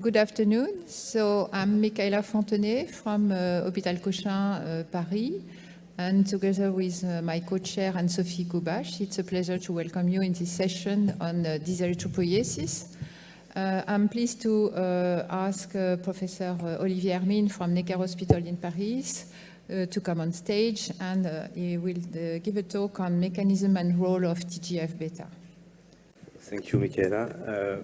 Good afternoon. So I'm Michaela Fontenay from Hôpital Cochin, Paris. And together with my co-chair Anne-Sophie Goubache, it's a pleasure to welcome you in this session on Dyserythropoiesis. I'm pleased to ask Professor Olivier Hermine from Necker Hospital in Paris to come on stage, and he will give a talk on mechanism and role of TGF-beta. Thank you, Michaela.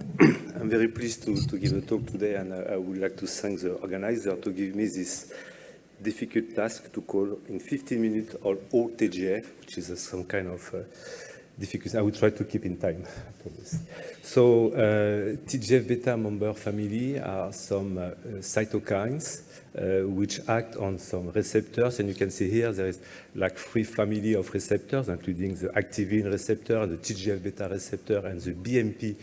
I'm very pleased to give a talk today, and I would like to thank the organizer to give me this difficult task to call in 15 minutes all TGF, which is some kind of difficult. I will try to keep in time, I promise. So TGF-beta member family are some cytokines which act on some receptors, and you can see here there is like 3 family of receptors, including the activin receptor, the TGF-beta receptor, and the BMP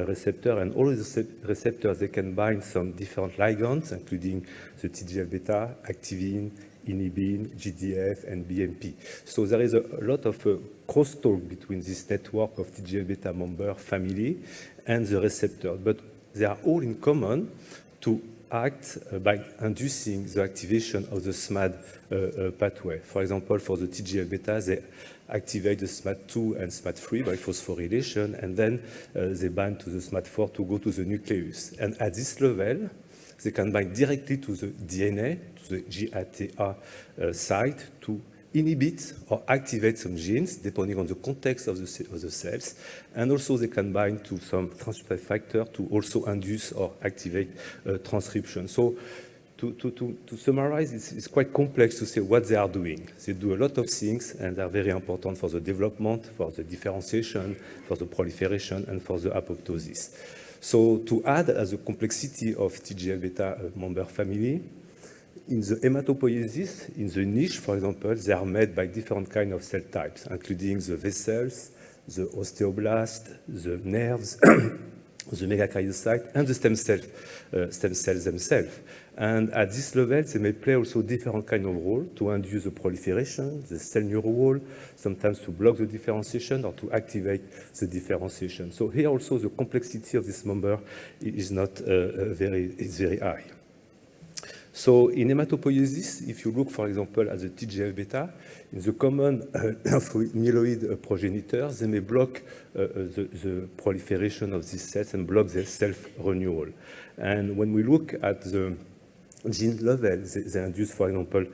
receptor. And all of the receptors, they can bind some different ligands, including the TGF-beta, activin, inhibin, GDF, and BMP. So there is a lot of crosstalk between this network of TGF-beta member family and the receptor, but they are all in common to act by inducing the activation of the SMAD pathway. For example, for the TGF-beta, they activate the SMAD2 and SMAD3 by phosphorylation, and then they bind to the SMAD4 to go to the nucleus. And at this level, they can bind directly to the DNA, to the GATA site, to inhibit or activate some genes, depending on the context of the cells. And also they can bind to some transcription factor to also induce or activate transcription. So to summarize, it's quite complex to say what they are doing. They do a lot of things, and they are very important for the development, for the differentiation, for the proliferation, and for the apoptosis. So to add as a complexity of TGF-beta member family, in the hematopoiesis, in the niche, for example, they are made by different kinds of cell types, including the vessels, the osteoblast, the nerves, the megakaryocyte, and the stem cells themselves. And at this level, they may play also different kind of role to induce the proliferation, the cell neural wall, sometimes to block the differentiation or to activate the differentiation. So here also the complexity of this member is not very high. So in hematopoiesis, if you look, for example, at the TGF-beta, in the common myeloid progenitors, they may block the proliferation of these cells and block their self-renewal. And when we look at the gene level, they induce, for example,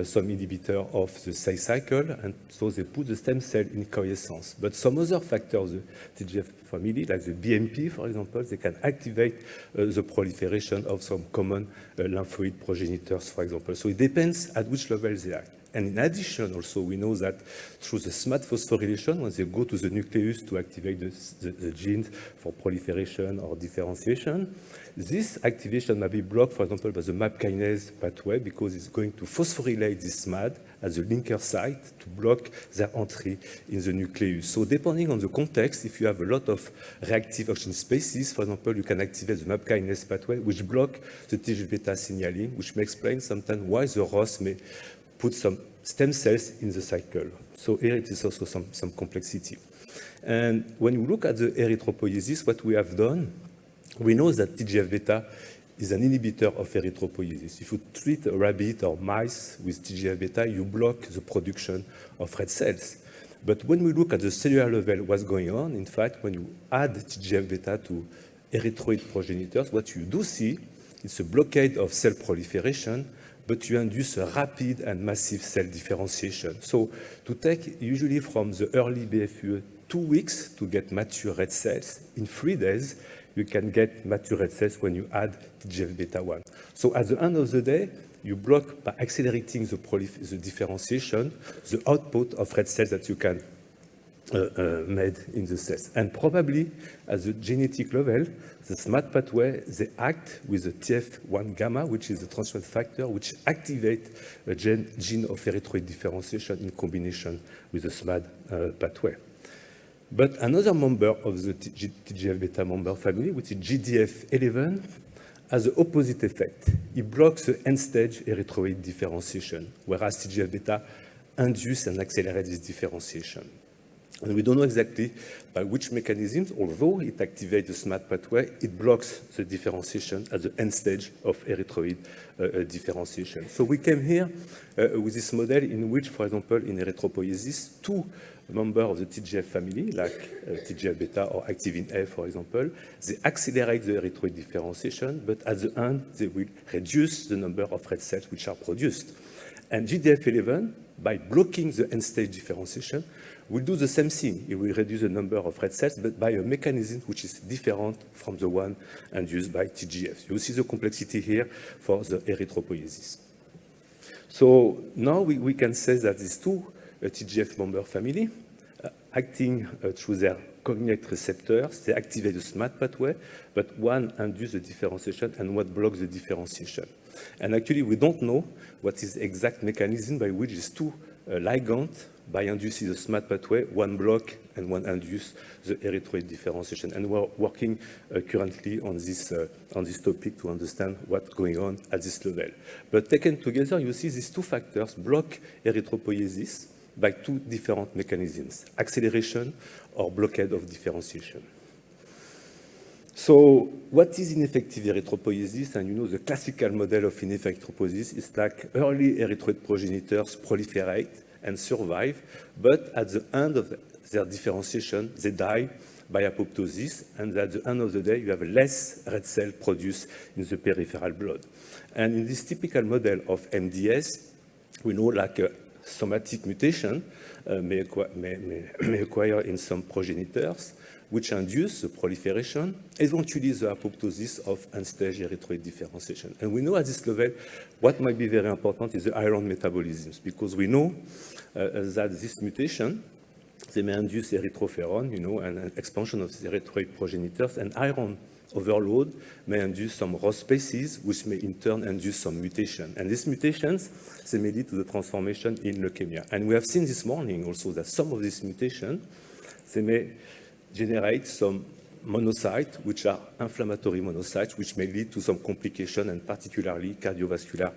some inhibitor of the cell cycle, and so they put the stem cell in quiescence. But some other factors, the TGF family, like the BMP, for example, they can activate the proliferation of some common lymphoid progenitors, for example. So it depends at which level they act. And in addition, also, we know that through the SMAD phosphorylation, when they go to the nucleus to activate the genes for proliferation or differentiation, this activation may be blocked, for example, by the MAP kinase pathway, because it's going to phosphorylate this SMAD as a linker site to block their entry in the nucleus. So depending on the context, if you have a lot of reactive oxygen species, for example, you can activate the MAP kinase pathway, which block the TGF-beta signaling, which may explain sometimes why the ROS may put some stem cells in the cycle. So here it is also some complexity. And when you look at the erythropoiesis, what we have done, we know that TGF-beta is an inhibitor of erythropoiesis. If you treat a rabbit or mice with TGF-beta, you block the production of red cells. But when we look at the cellular level, what's going on, in fact, when you add TGF-beta to erythroid progenitors, what you do see is a blockade of cell proliferation, but you induce a rapid and massive cell differentiation. So to take usually from the early BFUE 2 weeks to get mature red cells, in 3 days, you can get mature red cells when you add TGF-beta 1. So at the end of the day, you block, by accelerating the differentiation, the output of red cells that you can made in the cells. And probably at the genetic level, the SMAD pathway, they act with the TF1 gamma, which is the transcription factor, which activate a gene of erythroid differentiation in combination with the SMAD pathway. But another member of the TGF-beta member family, which is GDF11, has the opposite effect. It blocks the end-stage erythroid differentiation, whereas TGF-beta induces and accelerates this differentiation. And we don't know exactly by which mechanisms, although it activates the SMAD pathway, it blocks the differentiation at the end stage of erythroid differentiation. So we came here with this model in which, for example, in erythropoiesis, two members of the TGF family, like TGF-beta or activin A, for example, they accelerate the erythroid differentiation, but at the end, they will reduce the number of red cells which are produced. And GDF11, by blocking the end-stage differentiation, will do the same thing. It will reduce the number of red cells, but by a mechanism which is different from the one induced by TGF. You see the complexity here for the erythropoiesis. So now we can say that these two TGF member family, acting through their cognate receptors, they activate the SMAD pathway, but one induces the differentiation and one blocks the differentiation. And actually, we don't know what is the exact mechanism by which these two ligands, by inducing the SMAD pathway, one block and one induce the erythroid differentiation. And we're working currently on this topic to understand what's going on at this level. But taken together, you see these two factors block erythropoiesis by two different mechanisms, acceleration or blockade of differentiation. So what is ineffective erythropoiesis? And you know the classical model of ineffective erythropoiesis is like early erythroid progenitors proliferate and survive, but at the end of their differentiation, they die by apoptosis, and at the end of the day, you have less red cell produced in the peripheral blood. And in this typical model of MDS, we know like a somatic mutation may acquire in some progenitors, which induce the proliferation, eventually the apoptosis of end-stage erythroid differentiation. And we know at this level, what might be very important is the iron metabolisms, because we know that this mutation, they may induce erythroferron, and an expansion of the erythroid progenitors, and iron overload may induce some ROS species, which may in turn induce some mutation. And these mutations, they may lead to the transformation in leukemia. And we have seen this morning also that some of these mutations, they may generate some monocytes, which are inflammatory monocytes, which may lead to some complication and particularly cardiovascular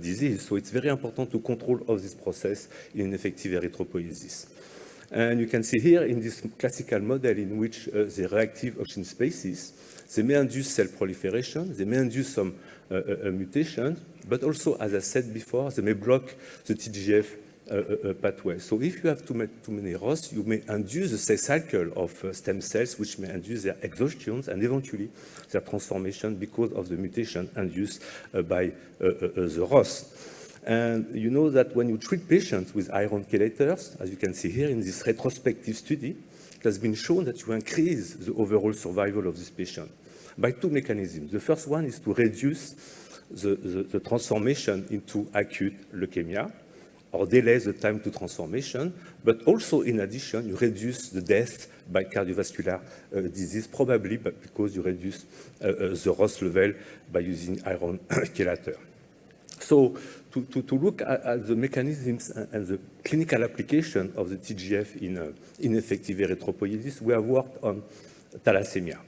disease. So it's very important to control of this process in ineffective erythropoiesis. And you can see here in this classical model in which the reactive oxygen species, they may induce cell proliferation, they may induce some mutations, but also, as I said before, they may block the TGF pathway. So if you have too many ROS, you may induce the cell cycle of stem cells, which may induce their exhaustion and eventually their transformation because of the mutation induced by the ROS. And you know that when you treat patients with iron chelators, as you can see here in this retrospective study, it has been shown that you increase the overall survival of this patient by two mechanisms. The first one is to reduce the transformation into acute leukemia, or delay the time to transformation, but also, in addition, you reduce the death by cardiovascular disease, probably because you reduce the ROS level by using iron chelator. So to look at the mechanisms and the clinical application of the TGF in ineffective erythropoiesis, we have worked on thalassemia.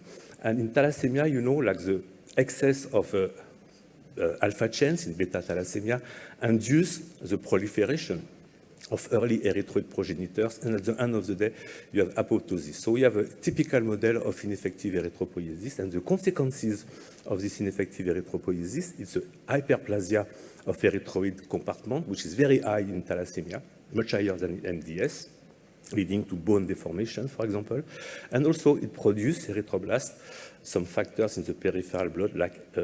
And in thalassemia, you know, like the excess of alpha chains in beta thalassemia induce the proliferation of early erythroid progenitors, and at the end of the day, you have apoptosis. So we have a typical model of ineffective erythropoiesis, and the consequences of this ineffective erythropoiesis, it's a hyperplasia of erythroid compartment, which is very high in thalassemia, much higher than in MDS, leading to bone deformation, for example. And also it produces erythroblasts, some factors in the peripheral blood, like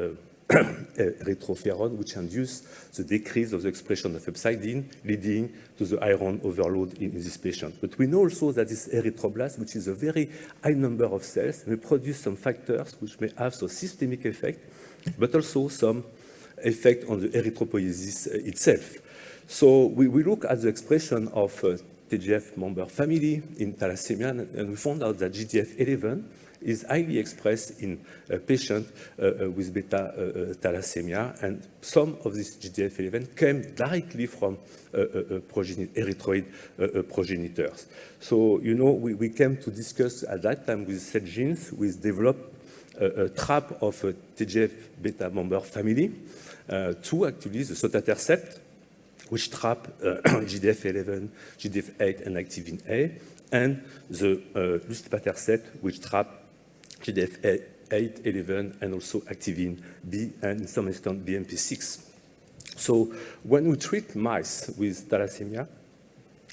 erythroferron, which induce the decrease of the expression of hepcidin, leading to the iron overload in this patient. But we know also that this erythroblast, which is a very high number of cells, may produce some factors which may have some systemic effect, but also some effect on the erythropoiesis itself. So we look at the expression of TGF member family in thalassemia, and we found out that GDF11 is highly expressed in patients with beta thalassemia, and some of this GDF11 came directly from erythroid progenitors. So, you know, we came to discuss at that time with Celgenes, we developed a trap of TGF beta member family, two actually, the sotatercept, which trap GDF11, GDF8, and activin A. and the luspatercept, which trap GDF8, 11, and also activin B, and in some extent BMP6. So when we treat mice with thalassemia,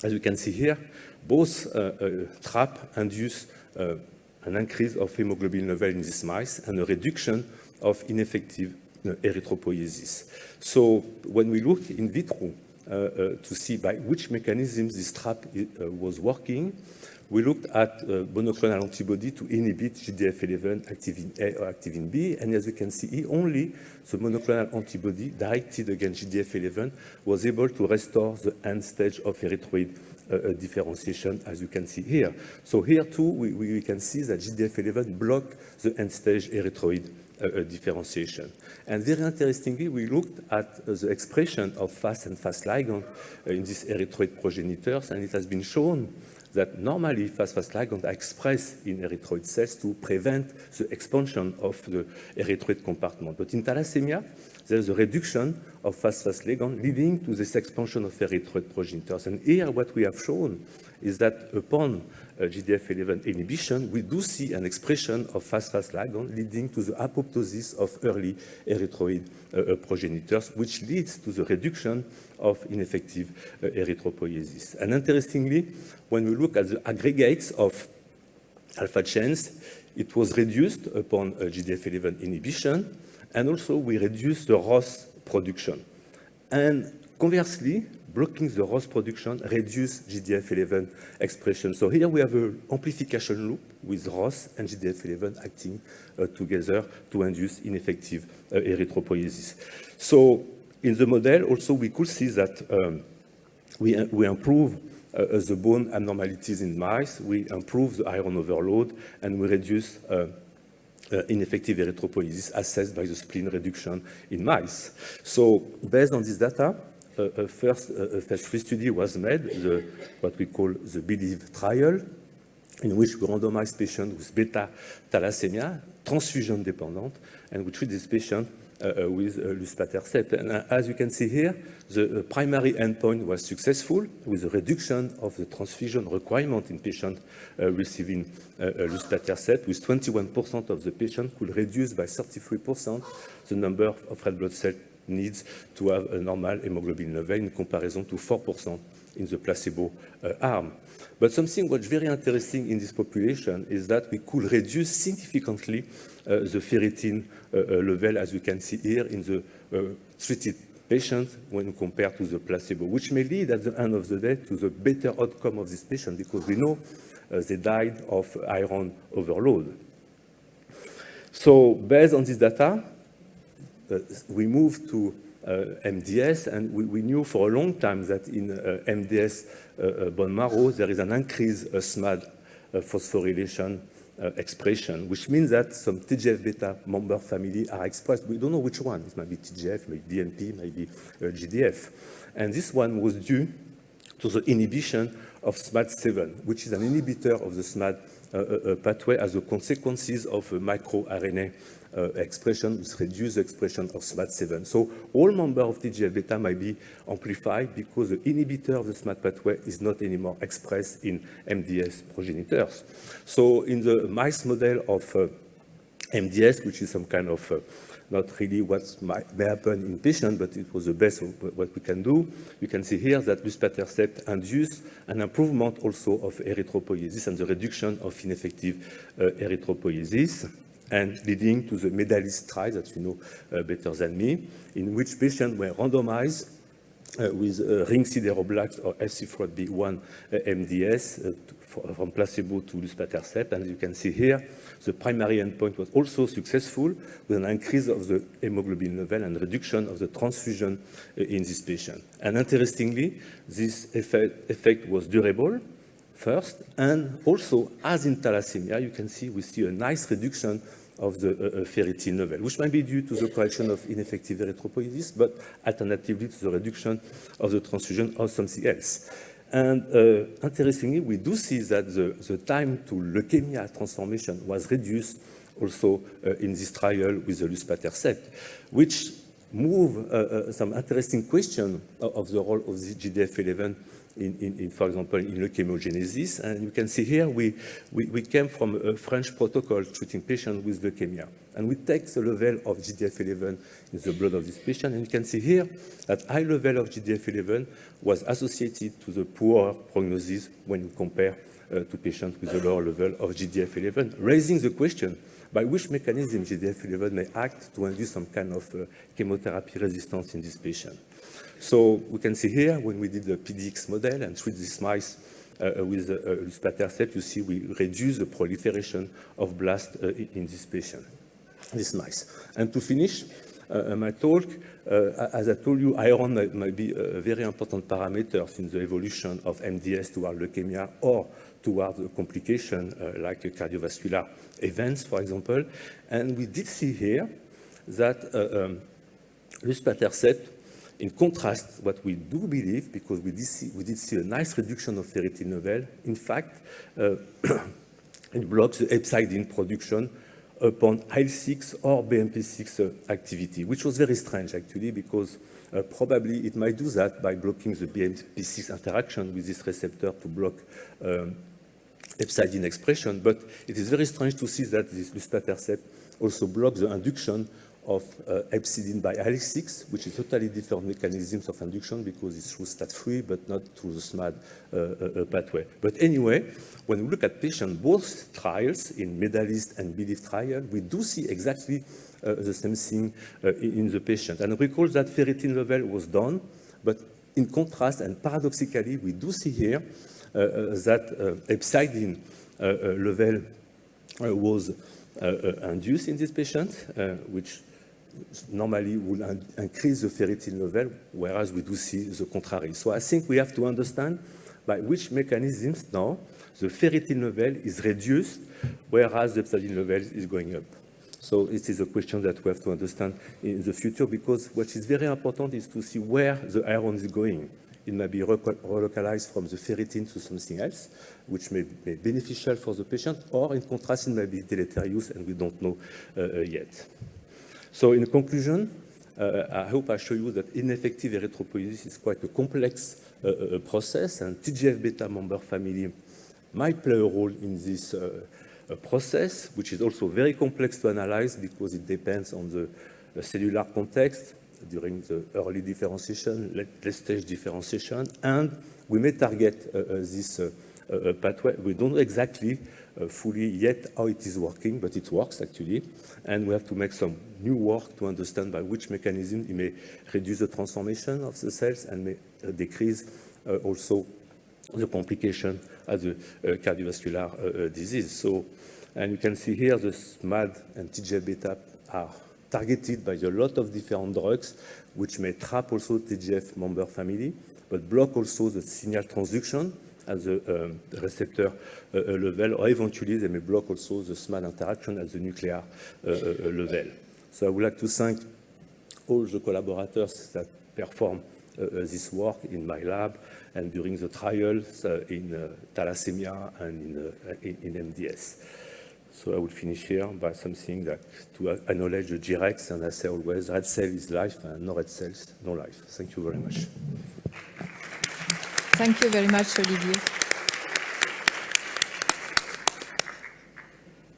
as you can see here, both trap induce an increase of hemoglobin level in these mice and a reduction of ineffective erythropoiesis. So when we look in vitro to see by which mechanisms this trap was working, we looked at monoclonal antibody to inhibit GDF11, activin A or activin B, and as you can see, only the monoclonal antibody directed against GDF11 was able to restore the end stage of erythroid differentiation, as you can see here. So here too, we can see that GDF11 block the end stage erythroid differentiation. And very interestingly, we looked at the expression of Fas and Fas ligand in these erythroid progenitors, and it has been shown that normally Fas ligands are expressed in erythroid cells to prevent the expansion of the erythroid compartment. But in thalassemia, there is a reduction of Fas ligand leading to this expansion of erythroid progenitors. And here what we have shown is that upon GDF11 inhibition, we do see an expression of Fas ligand leading to the apoptosis of early erythroid progenitors, which leads to the reduction of ineffective erythropoiesis. And interestingly, when we look at the aggregates of alpha chains, it was reduced upon GDF11 inhibition, and also we reduced the ROS production. And conversely, blocking the ROS production reduces GDF11 expression. So here we have an amplification loop with ROS and GDF11 acting together to induce ineffective erythropoiesis. So in the model, also we could see that we improve the bone abnormalities in mice, we improve the iron overload, and we reduce ineffective erythropoiesis assessed by the spleen reduction in mice. So based on this data, first phase 3 study was made, what we call the BELIEVE trial, in which we randomized patients with beta thalassemia, transfusion dependent, and we treat this patient with luspatercept. And as you can see here, the primary endpoint was successful with a reduction of the transfusion requirement in patients receiving luspatercept, with 21% of the patients could reduce by 33% the number of red blood cell needs to have a normal hemoglobin level in comparison to 4% in the placebo arm. But something what's very interesting in this population is that we could reduce significantly the ferritin level, as you can see here, in the treated patients when compared to the placebo, which may lead at the end of the day to the better outcome of this patient, because we know they died of iron overload. So based on this data, we moved to MDS, and we knew for a long time that in MDS bone marrow, there is an increased SMAD phosphorylation expression, which means that some TGF-beta member family are expressed. We don't know which one. It might be TGF, maybe BMP, maybe GDF. And this one was due to the inhibition of SMAD7, which is an inhibitor of the SMAD pathway as a consequences of a microRNA expression, which reduces the expression of SMAD7. So all members of TGF-beta might be amplified because the inhibitor of the SMAD pathway is not anymore expressed in MDS progenitors. So in the mice model of MDS, which is some kind of not really what may happen in patients, but it was the best of what we can do. You can see here that luspatercept induced an improvement also of erythropoiesis and the reduction of ineffective erythropoiesis, and leading to the medalist trial that you know better than me, in which patients were randomized with ring sideroblasts or FC4B1 MDS from placebo to luspatercept. And you can see here, the primary endpoint was also successful with an increase of the hemoglobin level and reduction of the transfusion in this patient. And interestingly, this effect was durable first, and also as in thalassemia, you can see we see a nice reduction of the ferritin level, which might be due to the correction of ineffective erythropoiesis, but alternatively to the reduction of the transfusion or something else. And interestingly, we do see that the time to leukemia transformation was reduced also in this trial with the luspatercept, which move some interesting question of the role of the GDF11 in, for example, in leukemogenesis. And you can see here we came from a French protocol treating patients with leukemia. And we take the level of GDF11 in the blood of this patient. And you can see here that high level of GDF11 was associated to the poor prognosis when you compare to patients with a lower level of GDF11, raising the question by which mechanism GDF11 may act to induce some kind of chemotherapy resistance in this patient. So we can see here, when we did the PDX model and treat these mice with luspatercept, you see we reduce the proliferation of blast in this patient, this mice. And to finish my talk, as I told you, iron might be a very important parameter in the evolution of MDS toward leukemia or towards a complication like cardiovascular events, for example. And we did see here that luspatercept, in contrast, what we do believe, because we did see a nice reduction of ferritin level, in fact, it blocks the hepcidin production upon IL-6 or BMP6 activity, which was very strange, actually, because probably it might do that by blocking the BMP6 interaction with this receptor to block hepcidin expression. But it is very strange to see that this luspatercept also blocks the induction of hepcidin by IL-6, which is totally different mechanisms of induction because it's through STAT3, but not through the SMAD pathway. But anyway, when we look at patients, both trials, in Medalist and BELIEVE trial, we do see exactly the same thing in the patient. And recall that ferritin level was down, but in contrast, and paradoxically, we do see here that hepcidin level was induced in this patient, which normally will increase the ferritin level, whereas we do see the contrary. So I think we have to understand by which mechanisms now the ferritin level is reduced, whereas the hepcidin level is going up. So it is a question that we have to understand in the future, because what is very important is to see where the iron is going. It may be relocalized from the ferritin to something else, which may be beneficial for the patient, or in contrast, it may be deleterious, and we don't know yet. So in conclusion, I hope I show you that ineffective erythropoiesis is quite a complex process, and TGF-beta member family might play a role in this process, which is also very complex to analyze because it depends on the cellular context during the early differentiation, late stage differentiation, and we may target this pathway. We don't know exactly fully yet how it is working, but it works actually, and we have to make some new work to understand by which mechanism it may reduce the transformation of the cells and may decrease also the complication of the cardiovascular disease. So, and you can see here the SMAD and TGF-beta are targeted by a lot of different drugs, which may trap also TGF member family, but block also the signal transduction at the receptor level, or eventually they may block also the SMAD interaction at the nuclear level. So I would like to thank all the collaborators that perform this work in my lab and during the trials in thalassemia and in MDS. So I will finish here by something that to acknowledge the G-Rex, and I say always, red cell is life, and no red cells, no life. Thank you very much. Thank you very much, Olivier.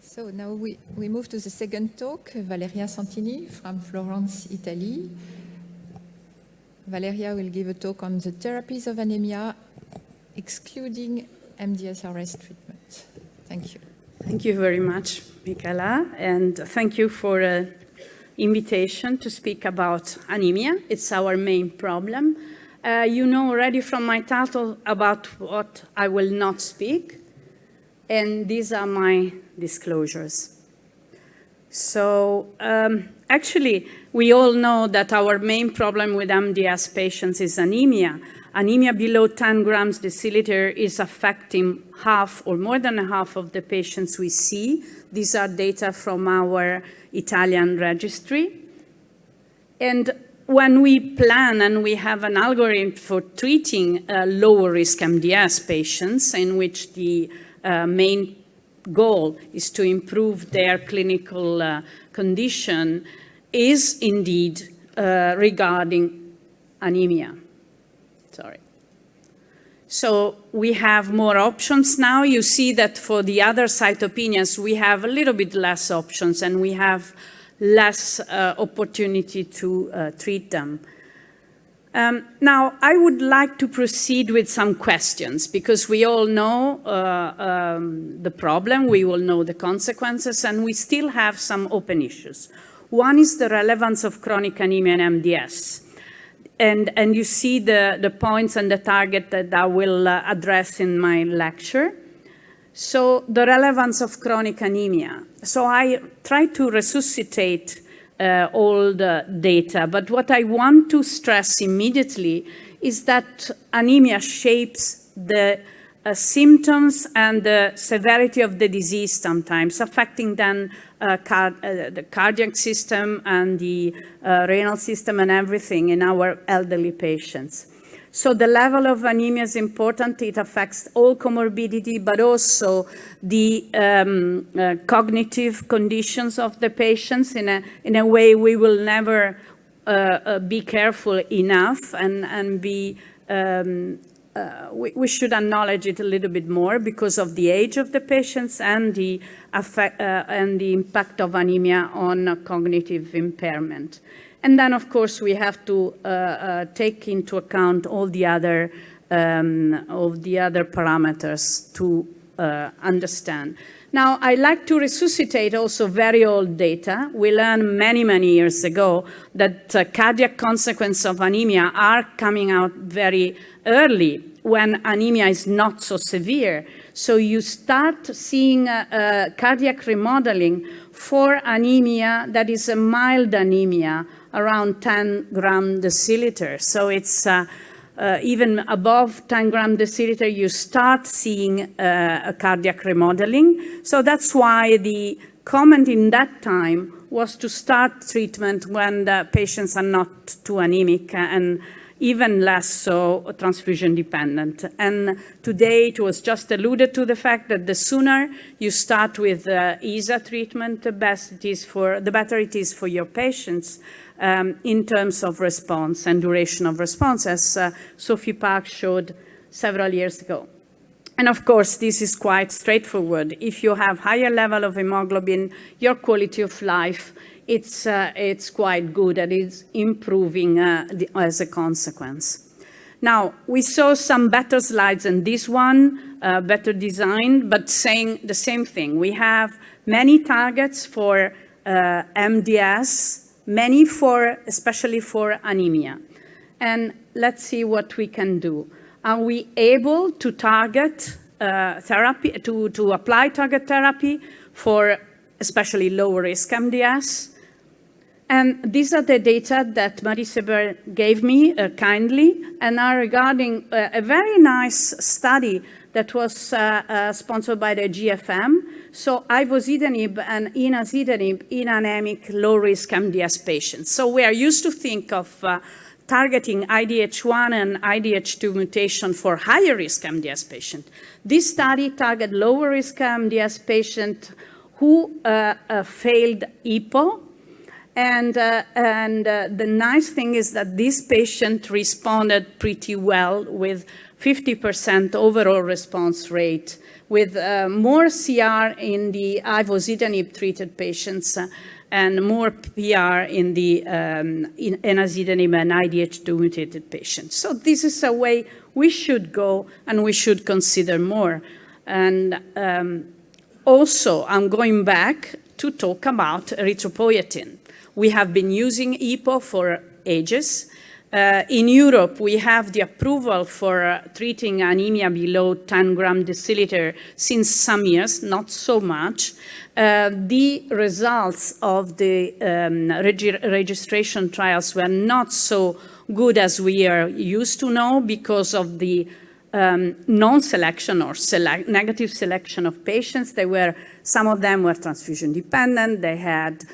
So now we move to the second talk, Valeria Santini from Florence, Italy. Valeria will give a talk on the therapies of anemia, excluding MDS-RS treatment. Thank you. Thank you very much, Michaela, and thank you for the invitation to speak about anemia. It's our main problem. You know already from my title about what I will not speak, and these are my disclosures. So actually, we all know that our main problem with MDS patients is anemia. Anemia below 10 grams deciliter is affecting half or more than half of the patients we see. These are data from our Italian registry. And when we plan and we have an algorithm for treating lower risk MDS patients, in which the main goal is to improve their clinical condition, is indeed regarding anemia. Sorry. So we have more options now. You see that for the other cytopenias, we have a little bit less options and we have less opportunity to treat them. Now, I would like to proceed with some questions because we all know the problem, we all know the consequences, and we still have some open issues. One is the relevance of chronic anemia and MDS. And you see the points and the target that I will address in my lecture. So the relevance of chronic anemia. So I try to resuscitate all the data, but what I want to stress immediately is that anemia shapes the symptoms and the severity of the disease sometimes, affecting then the cardiac system and the renal system and everything in our elderly patients. So the level of anemia is important. It affects all comorbidity, but also the cognitive conditions of the patients in a way we will never be careful enough and be we should acknowledge it a little bit more because of the age of the patients and the impact of anemia on cognitive impairment. And then, of course, we have to take into account all the other parameters to understand. Now, I like to resuscitate also very old data. We learned many, many years ago that cardiac consequences of anemia are coming out very early when anemia is not so severe. So you start seeing cardiac remodeling for anemia that is a mild anemia, around 10 gram deciliter. So it's even above 10 gram deciliter, you start seeing a cardiac remodeling. So that's why the comment in that time was to start treatment when the patients are not too anemic and even less so transfusion dependent. And today it was just alluded to the fact that the sooner you start with ESA treatment, the better it is for your patients in terms of response and duration of response, as Sophie Park showed several years ago. And of course, this is quite straightforward. If you have higher level of hemoglobin, your quality of life, it's quite good and it's improving as a consequence. Now, we saw some better slides than this one, better designed, but saying the same thing. We have many targets for MDS, many especially for anemia. And let's see what we can do. Are we able to target therapy, to apply target therapy for especially low-risk MDS? And these are the data that Marie-Seber gave me kindly and are regarding a very nice study that was sponsored by the GFM. So ivosidenib and inazidenib in anemic low-risk MDS patients. So we are used to think of targeting IDH1 and IDH2 mutation for higher risk MDS patient. This study targeted lower risk MDS patient who failed EPO. And the nice thing is that this patient responded pretty well with 50% overall response rate, with more CR in the ivosidenib treated patients and more PR in the enazidenib and IDH2 mutated patients. So this is a way we should go and we should consider more. And also, I'm going back to talk about erythropoietin. We have been using EPO for ages. In Europe, we have the approval for treating anemia below 10 gram deciliter since some years, not so much. The results of the registration trials were not so good as we are used to know because of the non-selection or negative selection of patients. Some of them were transfusion dependent. They had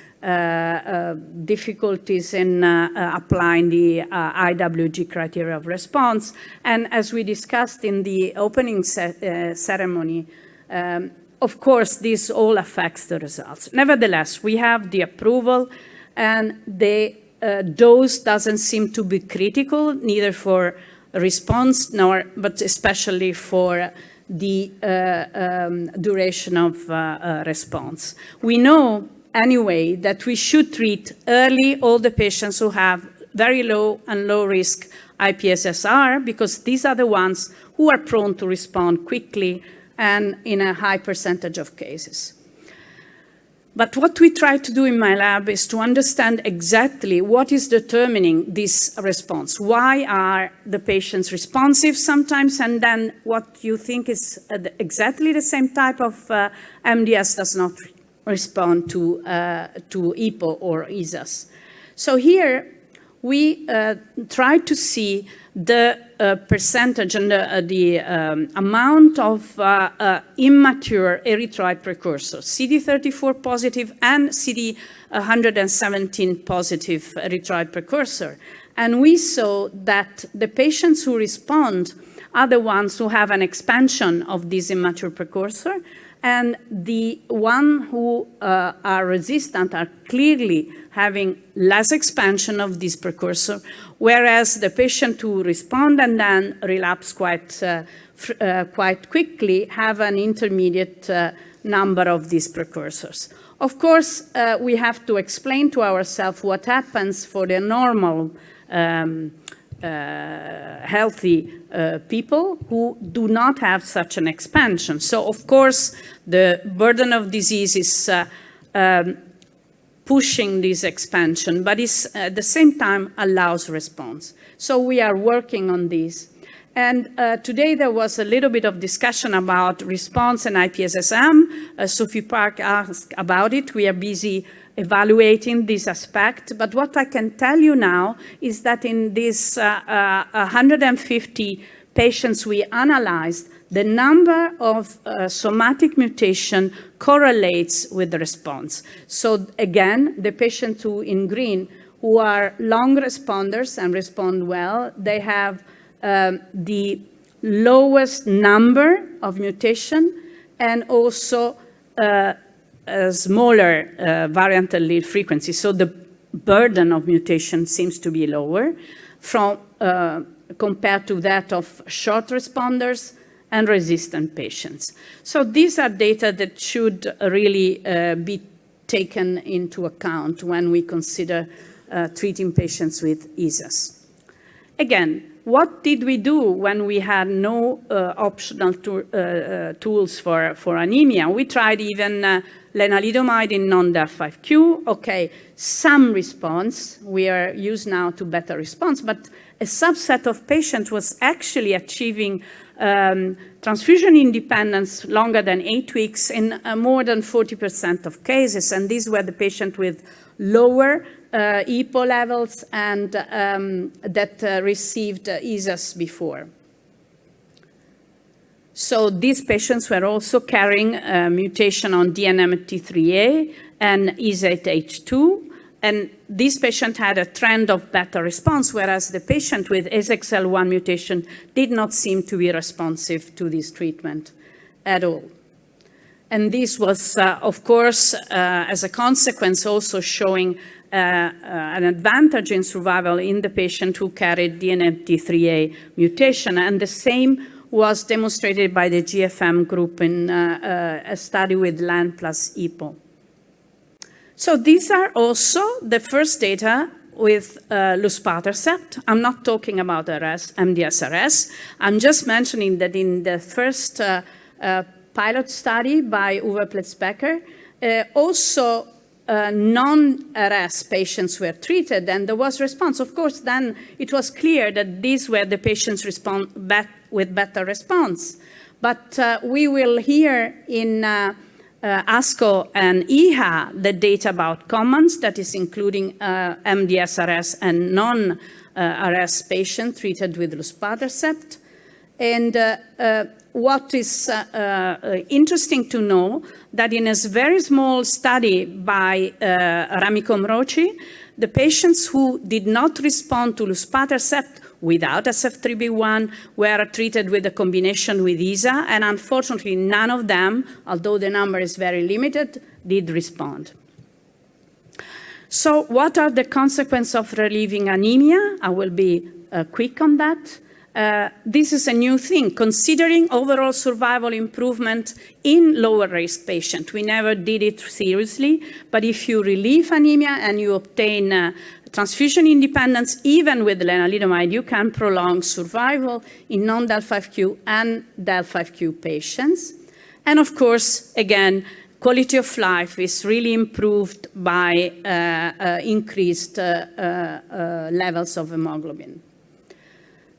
difficulties in applying the IWG criteria of response. And as we discussed in the opening ceremony, of course, this all affects the results. Nevertheless, we have the approval and the dose doesn't seem to be critical, neither for response but especially for the duration of response. We know anyway that we should treat early all the patients who have very low and low risk IPSS-R, because these are the ones who are prone to respond quickly and in a high percentage of cases. But what we try to do in my lab is to understand exactly what is determining this response. Why are the patients responsive sometimes, and then what you think is exactly the same type of MDS does not respond to EPO or ESAs. So here we try to see the percentage and the amount of immature erythroid precursors, CD34 positive and CD117 positive erythroid precursor. And we saw that the patients who respond are the ones who have an expansion of this immature precursor, and the ones who are resistant are clearly having less expansion of this precursor, whereas the patient who respond and then relapse quite quickly have an intermediate number of these precursors. Of course, we have to explain to ourselves what happens for the normal healthy people who do not have such an expansion. So, of course, the burden of disease is pushing this expansion, but at the same time allows response. So we are working on this. And today there was a little bit of discussion about response and IPSSM. Sophie Park asked about it. We are busy evaluating this aspect. But what I can tell you now is that in these 150 patients we analyzed, the number of somatic mutation correlates with the response. So again, the patients who in green, who are long responders and respond well, they have the lowest number of mutation and also a smaller variant allele frequency. So the burden of mutation seems to be lower from compared to that of short responders and resistant patients. So these are data that should really be taken into account when we consider treating patients with ESAs. Again, what did we do when we had no optional tools for anemia? We tried even lenalidomide in non-DEF5Q. Okay, some response. We are used now to better response, but a subset of patients was actually achieving transfusion independence longer than 8 weeks in more than 40% of cases. And these were the patients with lower EPO levels and that received ESAs before. So these patients were also carrying a mutation on DNMT3A and E8H2. And this patient had a trend of better response, whereas the patient with ASXL1 mutation did not seem to be responsive to this treatment at all. And this was, of course, as a consequence, also showing an advantage in survival in the patient who carried DNMT3A mutation. And the same was demonstrated by the GFM group in a study with LAN plus EPO. So these are also the first data with luspatercept. I'm not talking about MDS-RS. I'm just mentioning that in the first pilot study by Uwe Pletzbecker, also non-RS patients were treated and there was response. Of course, then it was clear that these were the patients with better response. But we will hear in ASCO and EHA the data about commons, that is including MDS-RS and non-RS patients treated with luspatercept. And what is interesting to know that in a very small study by Ramicom Roci, the patients who did not respond to luspatercept without SF3B1 were treated with a combination with ESA, and unfortunately none of them, although the number is very limited, did respond. So what are the consequences of relieving anemia? I will be quick on that. This is a new thing, considering overall survival improvement in lower risk patients. We never did it seriously, but if you relieve anemia and you obtain transfusion independence, even with lenalidomide, you can prolong survival in non-del(5q) and del(5q) patients. And of course, again, quality of life is really improved by increased levels of hemoglobin.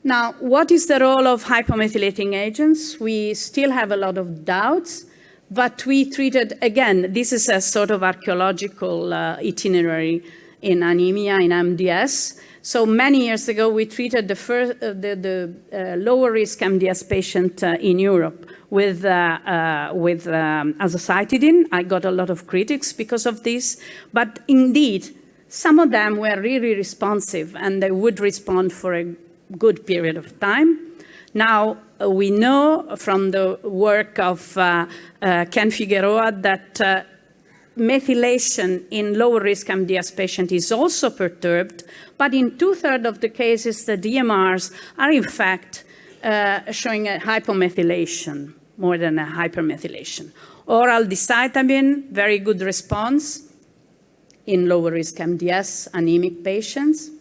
Now, what is the role of hypomethylating agents? We still have a lot of doubts, but we treated, again, this is a sort of archaeological itinerary in anemia, in MDS. So many years ago, we treated the lower risk MDS patient in Europe with azacitidine. I got a lot of critics because of this, but indeed, some of them were really responsive and they would respond for a good period of time. Now, we know from the work of Ken Figueroa that methylation in lower-risk MDS patient is also perturbed, but in 2/3 of the cases, the DMRs are in fact showing a hypomethylation more than a hypermethylation. Oral decitabine, very good response in lower-risk MDS anemic patients.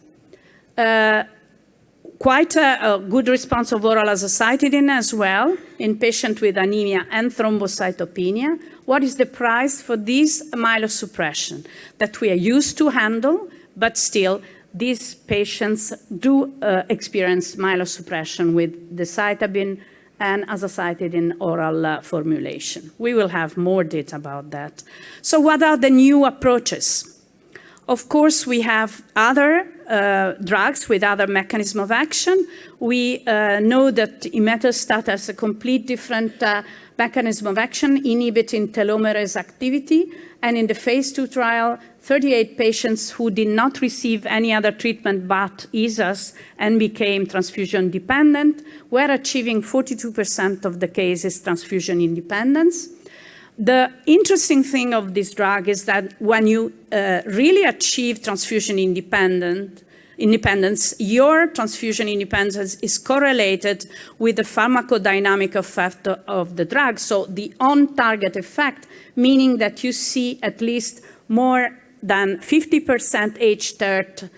Quite a good response of oral azacitidine as well in patients with anemia and thrombocytopenia. What is the price for this myelosuppression that we are used to handle, but still these patients do experience myelosuppression with decitabine and azacitidine oral formulation. We will have more data about that. So what are the new approaches? Of course, we have other drugs with other mechanism of action. We know that imetelstat has a complete different mechanism of action, inhibiting telomerase activity. And in the phase 2 trial, 38 patients who did not receive any other treatment but ESAs and became transfusion dependent were achieving 42% of the cases transfusion independence. The interesting thing of this drug is that when you really achieve transfusion independence, your transfusion independence is correlated with the pharmacodynamic effect of the drug. So the on-target effect, meaning that you see at least more than 50% H-TERT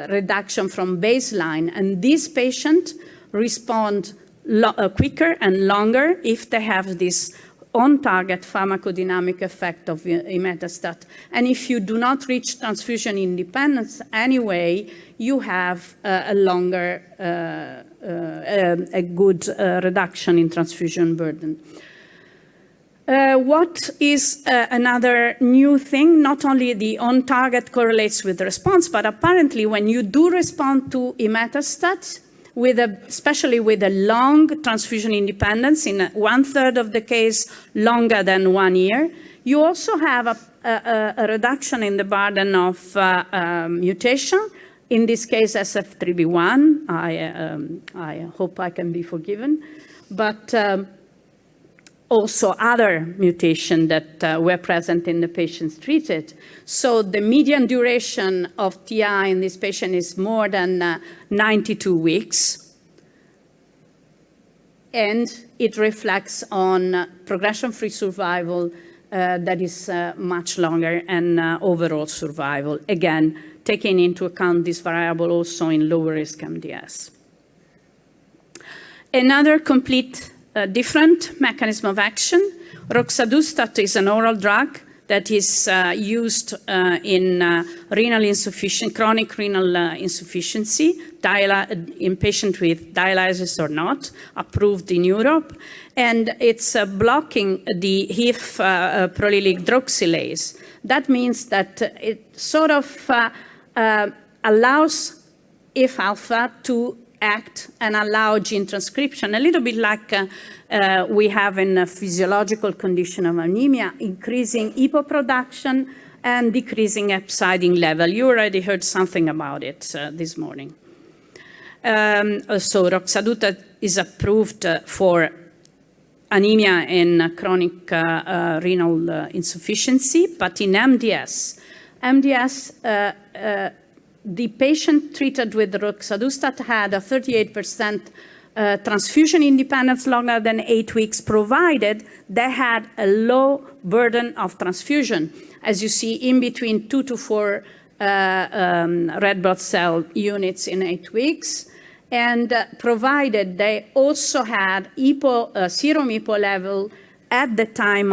reduction from baseline. And these patients respond quicker and longer if they have this on-target pharmacodynamic effect of imetelstat. And if you do not reach transfusion independence anyway, you have a longer, a good reduction in transfusion burden. What is another new thing? Not only the on-target correlates with the response, but apparently when you do respond to imetelstat, especially with a long transfusion independence, in 1/3 of the case longer than 1 year, you also have a reduction in the burden of mutation, in this case SF3B1. I hope I can be forgiven, but also other mutations that were present in the patients treated. So the median duration of TI in this patient is more than 92 weeks. And it reflects on progression-free survival that is much longer and overall survival. Again, taking into account this variable also in lower-risk MDS. Another complete different mechanism of action. Roxadustat is an oral drug that is used in renal insufficiency, chronic renal insufficiency, in patients with dialysis or not, approved in Europe. And it's blocking the HIF prolylic hydroxylase. That means that it sort of allows HIF-alpha to act and allow gene transcription, a little bit like we have in a physiological condition of anemia, increasing EPO production and decreasing hepcidin level. You already heard something about it this morning. So roxadustat is approved for anemia and chronic renal insufficiency, but in MDS, the patient treated with roxadustat had a 38% transfusion independence longer than 8 weeks, provided they had a low burden of transfusion, as you see, in between 2 to 4 red blood cell units in 8 weeks, and provided they also had serum EPO level at the time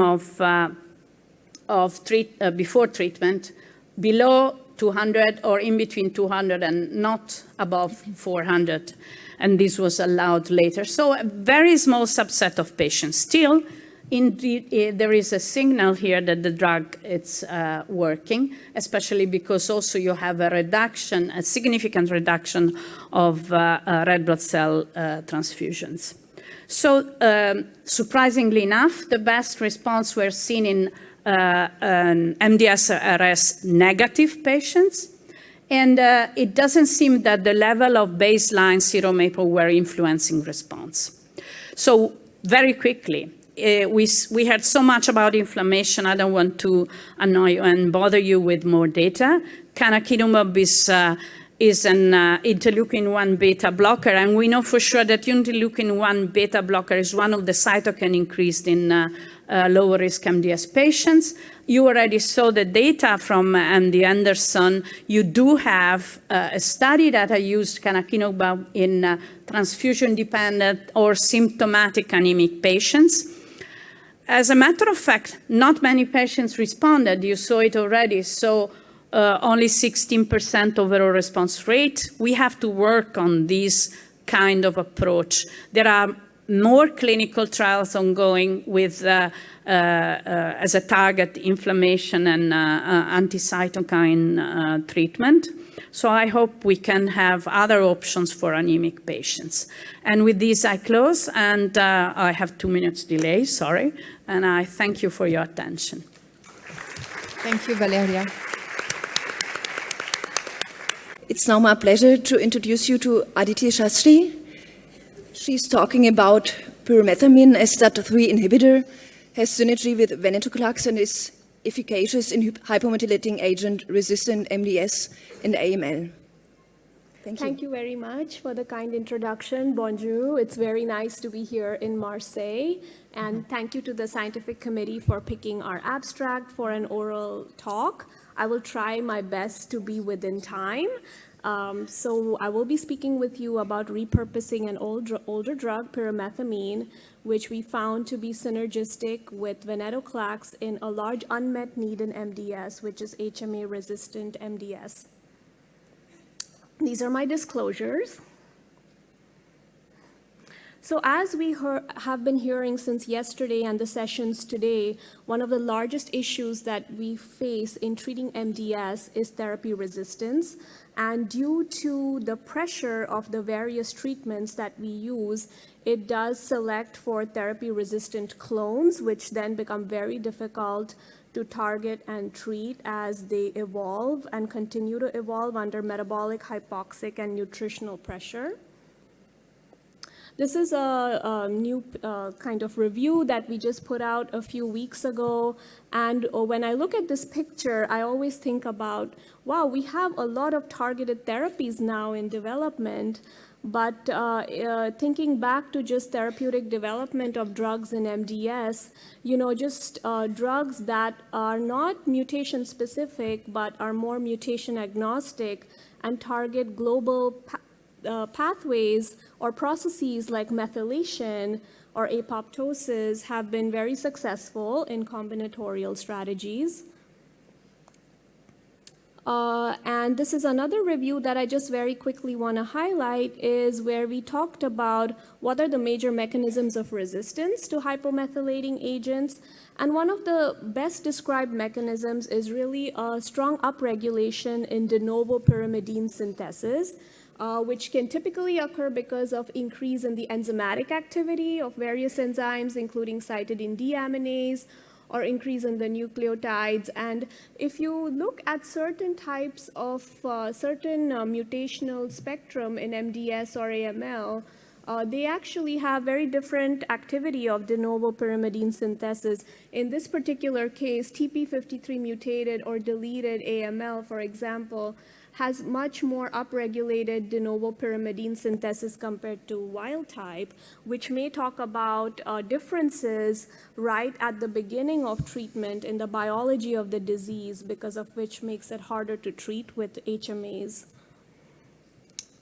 before treatment below 200 or in between 200 and not above 400. And this was allowed later. So a very small subset of patients. Still, there is a signal here that the drug is working, especially because also you have a significant reduction of red blood cell transfusions. So surprisingly enough, the best response were seen in MDS-RS negative patients. And it doesn't seem that the level of baseline serum EPO were influencing response. So very quickly, we heard so much about inflammation. I don't want to annoy you and bother you with more data. Canakinumab is an interleukin-1 beta blocker, and we know for sure that interleukin-1 beta blocker is one of the cytokine increased in lower-risk MDS patients. You already saw the data from MD Anderson. You do have a study that I used canakinumab in transfusion-dependent or symptomatic anemic patients. As a matter of fact, not many patients responded. You saw it already. So only 16% overall response rate. We have to work on this kind of approach. There are more clinical trials ongoing with as a target inflammation and anti-cytokine treatment. So I hope we can have other options for anemic patients. And with this, I close, and I have 2 minutes delay, sorry, and I thank you for your attention. Thank you, Valeria. It's now my pleasure to introduce you to Aditi Shastri. She's talking about pyrimethamine as STAT3 inhibitor, has synergy with venetoclax and is efficacious in hypomethylating agent-resistant MDS and AML. Thank you. Thank you very much for the kind introduction. Bonjour. It's very nice to be here in Marseille. And thank you to the scientific committee for picking our abstract for an oral talk. I will try my best to be within time. So I will be speaking with you about repurposing an older drug, pyrimethamine, which we found to be synergistic with venetoclax in a large unmet need in MDS, which is HMA-resistant MDS. These are my disclosures. So as we have been hearing since yesterday and the sessions today, one of the largest issues that we face in treating MDS is therapy resistance. And due to the pressure of the various treatments that we use, it does select for therapy-resistant clones, which then become very difficult to target and treat as they evolve and continue to evolve under metabolic, hypoxic, and nutritional pressure. This is a new kind of review that we just put out a few weeks ago. And when I look at this picture, I always think about, wow, we have a lot of targeted therapies now in development. But thinking back to just therapeutic development of drugs in MDS, just drugs that are not mutation specific, but are more mutation agnostic and target global pathways or processes like methylation or apoptosis have been very successful in combinatorial strategies. And this is another review that I just very quickly want to highlight, is where we talked about what are the major mechanisms of resistance to hypomethylating agents. And one of the best described mechanisms is really a strong upregulation in de novo pyrimidine synthesis, which can typically occur because of increase in the enzymatic activity of various enzymes, including cytidine deaminase, or increase in the nucleotides. And if you look at certain types of certain mutational spectrum in MDS or AML, they actually have very different activity of de novo pyrimidine synthesis. In this particular case, TP53 mutated or deleted AML, for example, has much more upregulated de novo pyrimidine synthesis compared to wild type, which may talk about differences right at the beginning of treatment in the biology of the disease, because of which makes it harder to treat with HMAs.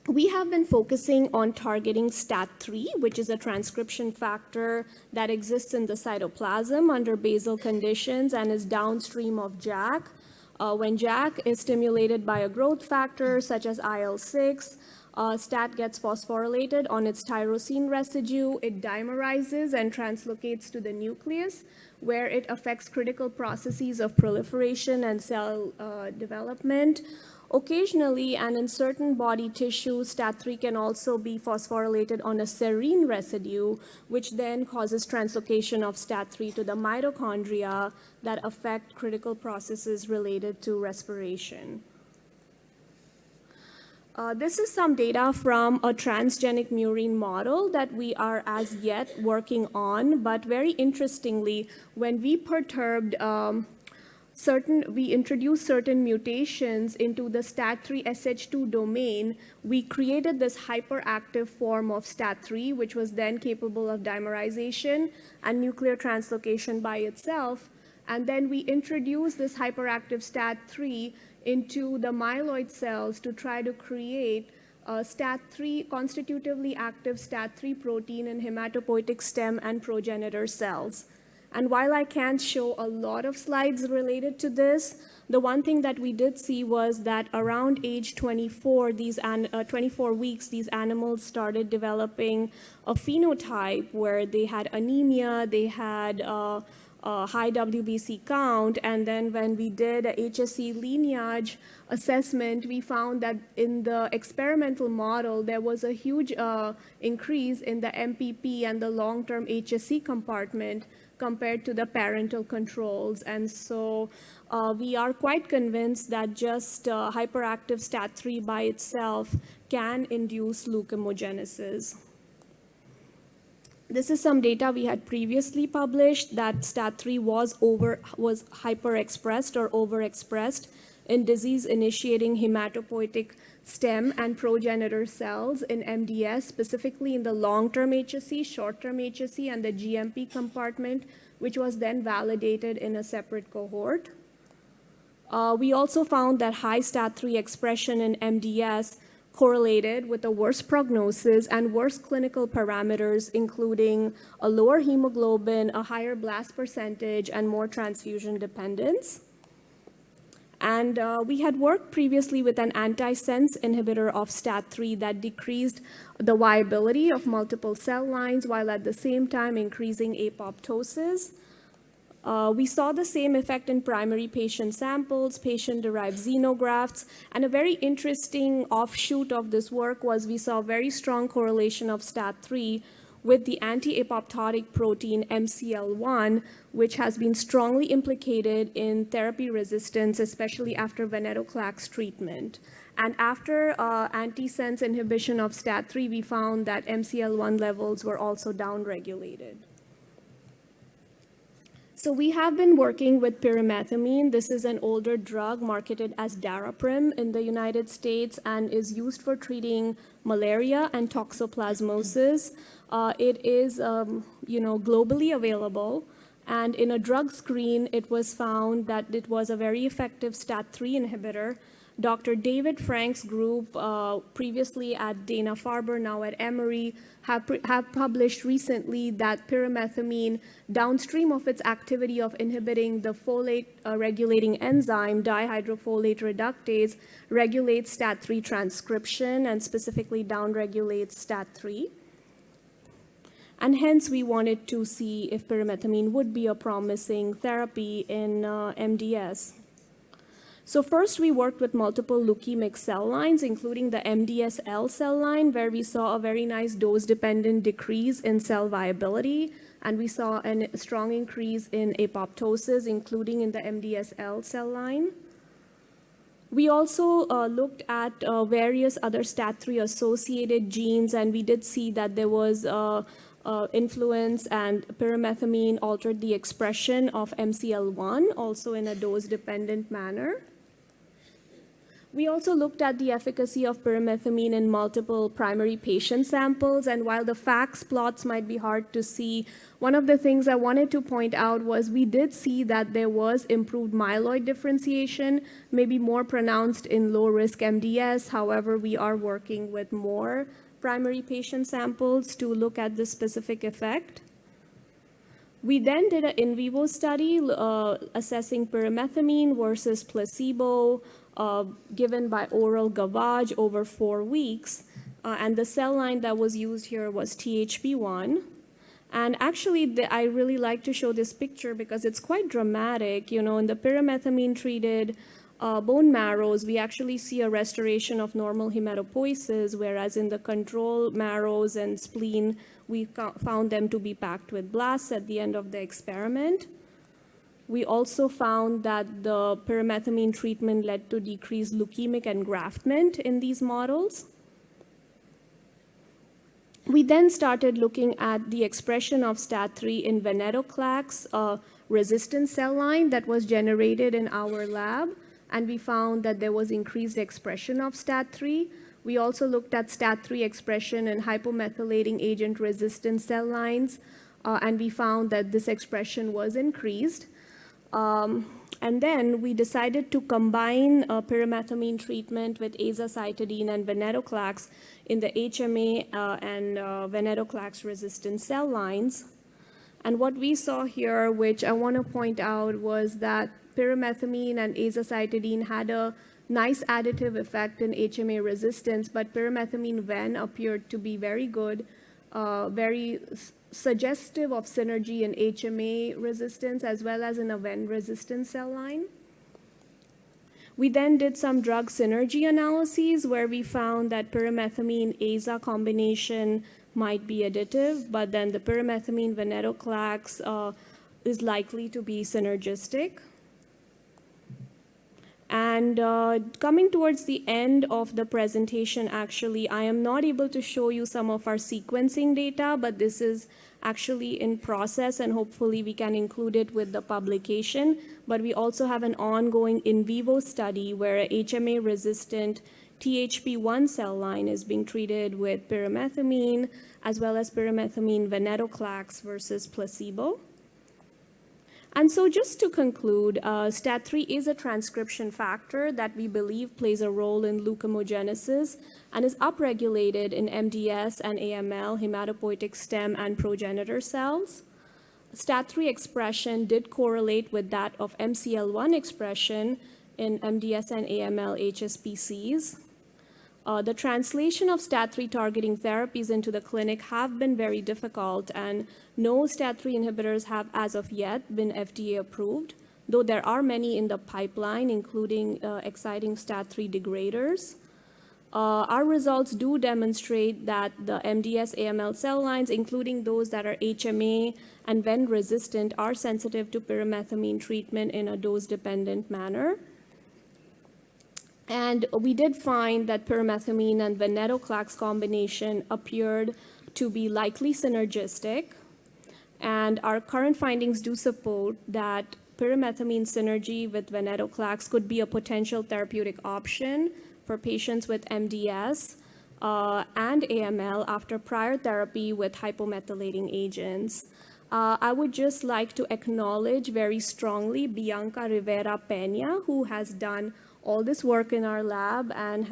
We have been focusing on targeting STAT3, which is a transcription factor that exists in the cytoplasm under basal conditions and is downstream of JAK. When JAK is stimulated by a growth factor such as IL-6, STAT gets phosphorylated on its tyrosine residue. It dimerizes and translocates to the nucleus, where it affects critical processes of proliferation and cell development. Occasionally, and in certain body tissues, STAT3 can also be phosphorylated on a serine residue, which then causes translocation of STAT3 to the mitochondria that affect critical processes related to respiration. This is some data from a transgenic murine model that we are as yet working on, but very interestingly, when we perturbed we introduced certain mutations into the STAT3 SH2 domain, we created this hyperactive form of STAT3, which was then capable of dimerization and nuclear translocation by itself. And then we introduced this hyperactive STAT3 into the myeloid cells to try to create a STAT3, constitutively active STAT3 protein in hematopoietic stem and progenitor cells. And while I can't show a lot of slides related to this, the one thing that we did see was that around age 24, 24 weeks, these animals started developing a phenotype where they had anemia, they had a high WBC count, and then when we did a HSC lineage assessment, we found that in the experimental model, there was a huge increase in the MPP and the long-term HSC compartment compared to the parental controls. And so we are quite convinced that just hyperactive STAT3 by itself can induce leukemogenesis. This is some data we had previously published that STAT3 was hyperexpressed or overexpressed in disease-initiating hematopoietic stem and progenitor cells in MDS, specifically in the long-term HSC, short-term HSC, and the GMP compartment, which was then validated in a separate cohort. We also found that high STAT3 expression in MDS correlated with a worse prognosis and worse clinical parameters, including a lower hemoglobin, a higher blast percentage, and more transfusion dependence. And we had worked previously with an antisense inhibitor of STAT3 that decreased the viability of multiple cell lines while at the same time increasing apoptosis. We saw the same effect in primary patient samples, patient-derived xenografts, and a very interesting offshoot of this work was we saw very strong correlation of STAT3 with the anti-apoptotic protein MCL1, which has been strongly implicated in therapy resistance, especially after venetoclax treatment. And after antisense inhibition of STAT3, we found that MCL1 levels were also downregulated. So we have been working with pyrimethamine. This is an older drug marketed as Daraprim in the United States and is used for treating malaria and toxoplasmosis. It is, globally available. And in a drug screen, it was found that it was a very effective STAT3 inhibitor. Dr. David Frank's group, previously at Dana-Farber, now at Emory, have published recently that pyrimethamine, downstream of its activity of inhibiting the folate-regulating enzyme, dihydrofolate reductase, regulates STAT3 transcription and specifically downregulates STAT3. And hence, we wanted to see if pyrimethamine would be a promising therapy in MDS. So first, we worked with multiple leukemic cell lines, including the MDS-L cell line, where we saw a very nice dose-dependent decrease in cell viability, and we saw a strong increase in apoptosis, including in the MDS-L cell line. We also looked at various other STAT3 associated genes, and we did see that there was influence, and pyrimethamine altered the expression of MCL1, also in a dose-dependent manner. We also looked at the efficacy of pyrimethamine in multiple primary patient samples, and while the FACS plots might be hard to see, one of the things I wanted to point out was we did see that there was improved myeloid differentiation, maybe more pronounced in low-risk MDS. However, we are working with more primary patient samples to look at this specific effect. We then did an in vivo study assessing pyrimethamine versus placebo given by oral gavage over 4 weeks. And the cell line that was used here was THP1. And actually, I really like to show this picture because it's quite dramatic. You know, in the pyrimethamine-treated bone marrows, we actually see a restoration of normal hematopoiesis, whereas in the control marrows and spleen, we found them to be packed with blasts at the end of the experiment. We also found that the pyrimethamine treatment led to decreased leukemic engraftment in these models. We then started looking at the expression of STAT3 in venetoclax, a resistant cell line that was generated in our lab, and we found that there was increased expression of STAT3. We also looked at STAT3 expression in hypomethylating agent resistant cell lines, and we found that this expression was increased. And then we decided to combine pyrimethamine treatment with azacitidine and venetoclax in the HMA and venetoclax resistant cell lines. And what we saw here, which I want to point out, was that pyrimethamine and azacitidine had a nice additive effect in HMA resistance, but pyrimethamine ven appeared to be very good, very suggestive of synergy in HMA resistance as well as in a ven-resistant cell line. We then did some drug synergy analyses where we found that pyrimethamine-aza combination might be additive, but then the pyrimethamine-venetoclax is likely to be synergistic. And coming towards the end of the presentation, actually, I am not able to show you some of our sequencing data, but this is actually in process, and hopefully we can include it with the publication. But we also have an ongoing in vivo study where a HMA-resistant THP1 cell line is being treated with pyrimethamine, as well as pyrimethamine venetoclax versus placebo. And so just to conclude, STAT3 is a transcription factor that we believe plays a role in leukemogenesis and is upregulated in MDS and AML, hematopoietic stem and progenitor cells. STAT3 expression did correlate with that of MCL1 expression in MDS and AML HSPCs. The translation of STAT3 targeting therapies into the clinic have been very difficult, and no STAT3 inhibitors have as of yet been FDA approved, though there are many in the pipeline, including exciting STAT3 degraders. Our results do demonstrate that the MDS AML cell lines, including those that are HMA and ven resistant, are sensitive to pyrimethamine treatment in a dose-dependent manner. And we did find that pyrimethamine and venetoclax combination appeared to be likely synergistic. And our current findings do support that pyrimethamine synergy with venetoclax could be a potential therapeutic option for patients with MDS and AML after prior therapy with hypomethylating agents. I would just like to acknowledge very strongly Bianca Rivera Peña, who has done all this work in our lab, and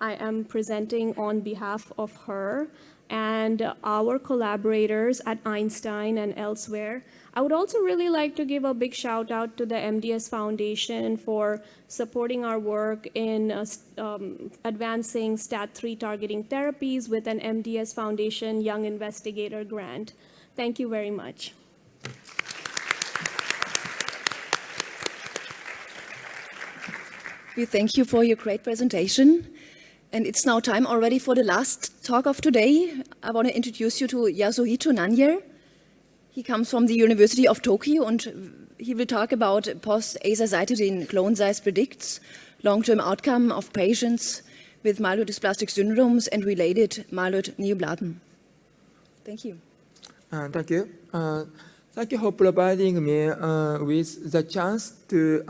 I am presenting on behalf of her and our collaborators at Einstein and elsewhere. I would also really like to give a big shout out to the MDS Foundation for supporting our work in advancing STAT3 targeting therapies with an MDS Foundation Young Investigator grant. Thank you very much. We thank you for your great presentation. And it's now time already for the last talk of today. I want to introduce you to Yasuhito Nanya. He comes from the University of Tokyo, and he will talk about post-azacitidine clone size predicts long-term outcome of patients with myelodysplastic syndromes and related myeloid neoplasm. Thank you. Thank you. Thank you for providing me with the chance to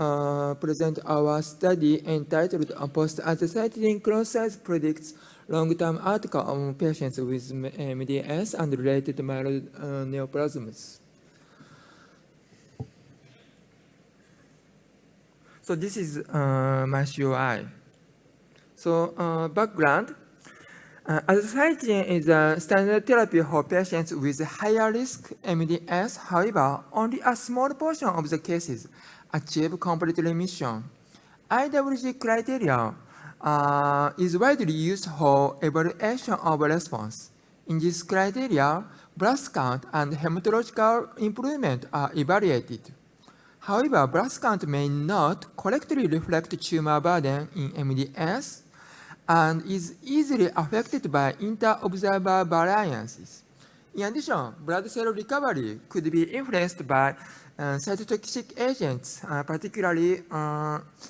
present our study entitled Post-azacitidine clone size predicts long-term outcome of patients with MDS and related myeloid neoplasms. So this is my COI. So background. Azacitidine is a standard therapy for patients with higher risk MDS. However, only a small portion of the cases achieve complete remission. IWG criteria is widely used for evaluation of response. In this criteria, blast count and hematological improvement are evaluated. However, blast count may not correctly reflect tumor burden in MDS and is easily affected by inter-observer variances. In addition, blood cell recovery could be influenced by cytotoxic agents, particularly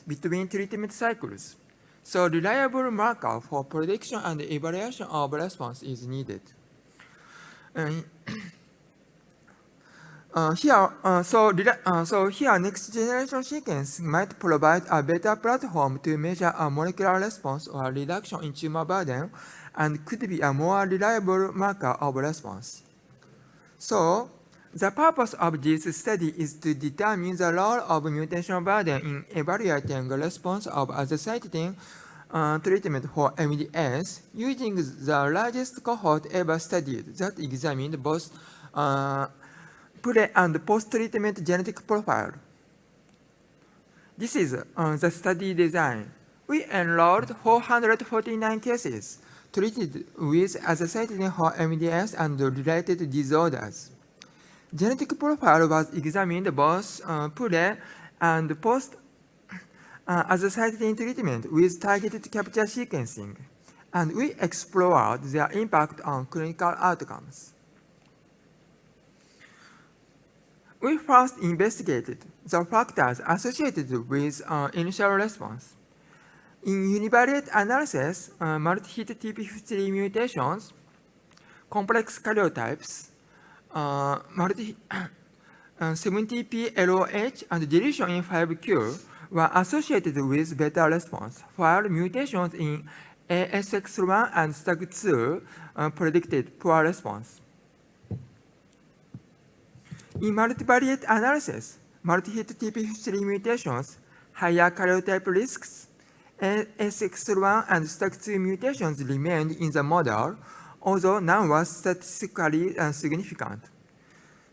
between treatment cycles. So reliable marker for prediction and evaluation of response is needed. Here, next generation sequence might provide a better platform to measure a molecular response or reduction in tumor burden and could be a more reliable marker of response. So, the purpose of this study is to determine the role of mutation burden in evaluating the response of azacitidine treatment for MDS using the largest cohort ever studied that examined both pre- and post-treatment genetic profile. This is the study design. We enrolled 449 cases treated with azacitidine for MDS and related disorders. Genetic profile was examined both pre- and post azacitidine treatment with targeted capture sequencing, and we explored their impact on clinical outcomes. We first investigated the factors associated with initial response. In univariate analysis, multi-hit TP53 mutations, complex karyotypes, 70p-LOH, and deletion in 5q were associated with better response, while mutations in ASXL1 and STAG2 predicted poor response. In multivariate analysis, multi-hit TP53 mutations, higher karyotype risks, ASXL1 and STAG2 mutations remained in the model, although none was statistically significant.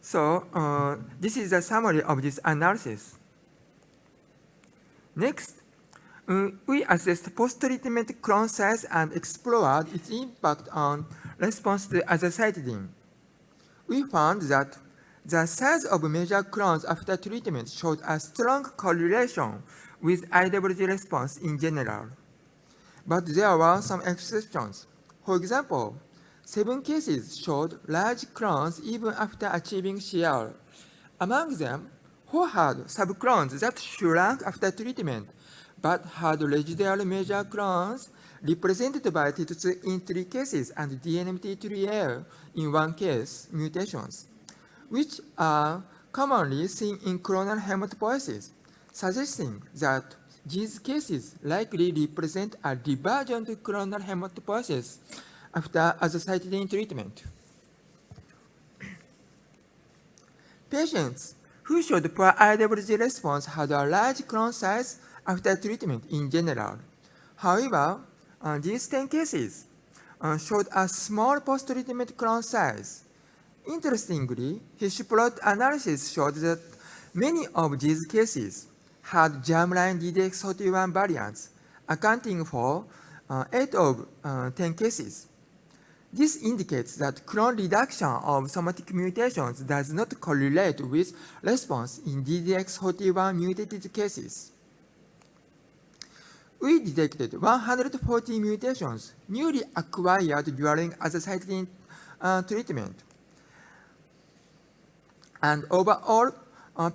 So this is a summary of this analysis. Next, we assessed post-treatment clone size and explored its impact on response to azacitidine. We found that the size of major clones after treatment showed a strong correlation with IWG response in general. But there were some exceptions. For example, 7 cases showed large clones even after achieving CR. Among them, 4 had subclones that shrank after treatment, but had residual major clones represented by TIT2 in 3 cases and DNMT3A in 1 case mutations, which are commonly seen in clonal hematopoiesis, suggesting that these cases likely represent a divergent clonal hematopoiesis after azacitidine treatment. Patients who showed poor IWG response had a large clone size after treatment in general. However, these 10 cases showed a small post-treatment clone size. Interestingly, his plot analysis showed that many of these cases had germline DDX41 variants, accounting for 8 of 10 cases. This indicates that clone reduction of somatic mutations does not correlate with response in DDX41 mutated cases. We detected 140 mutations newly acquired during azacitidine treatment. And overall,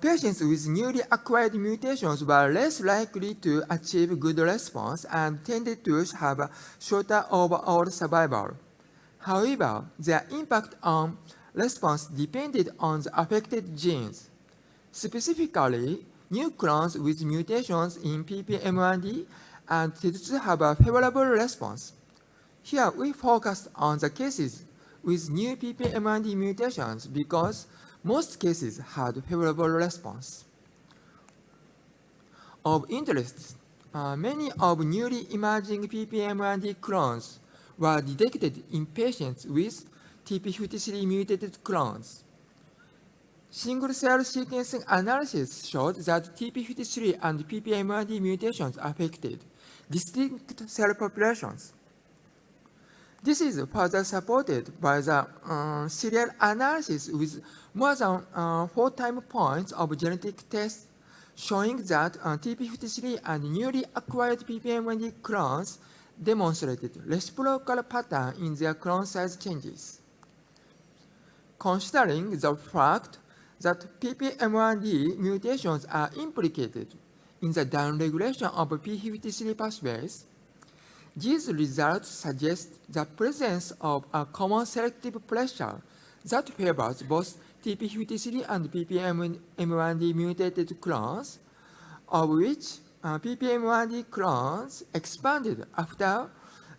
patients with newly acquired mutations were less likely to achieve good response and tended to have a shorter overall survival. However, their impact on response depended on the affected genes. Specifically, new clones with mutations in PPM1D and tended to have a favorable response. Here, we focused on the cases with new PPM1D mutations because most cases had favorable response. Of interest, many of newly emerging PPM1D clones were detected in patients with TP53 mutated clones. Single-cell sequencing analysis showed that TP53 and PPM1D mutations affected distinct cell populations. This is further supported by the serial analysis with more than 4 time points of genetic tests showing that TP53 and newly acquired PPM1D clones demonstrated reciprocal pattern in their clone size changes. Considering the fact that PPM1D mutations are implicated in the downregulation of p53 pathways, these results suggest the presence of a common selective pressure that favors both TP53 and PPM1D mutated clones, of which PPM1D clones expanded after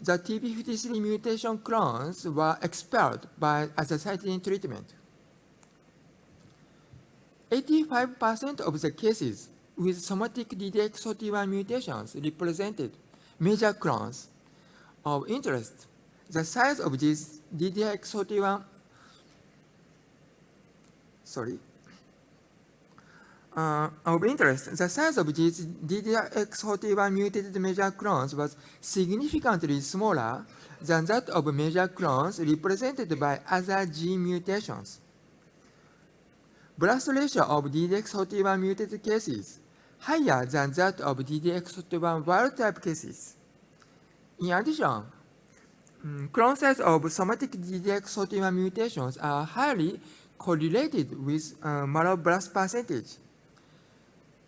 the TP53 mutation clones were expelled by azacitidine treatment. 85% of the cases with somatic DDX41 mutations represented major clones. Of interest, the size of these DDX41 mutated major clones was significantly smaller than that of major clones represented by other gene mutations. Blast ratio of DDX41 mutated cases higher than that of DDX41 wild-type cases. In addition, clone size of somatic DDX41 mutations are highly correlated with marrow blast percentage.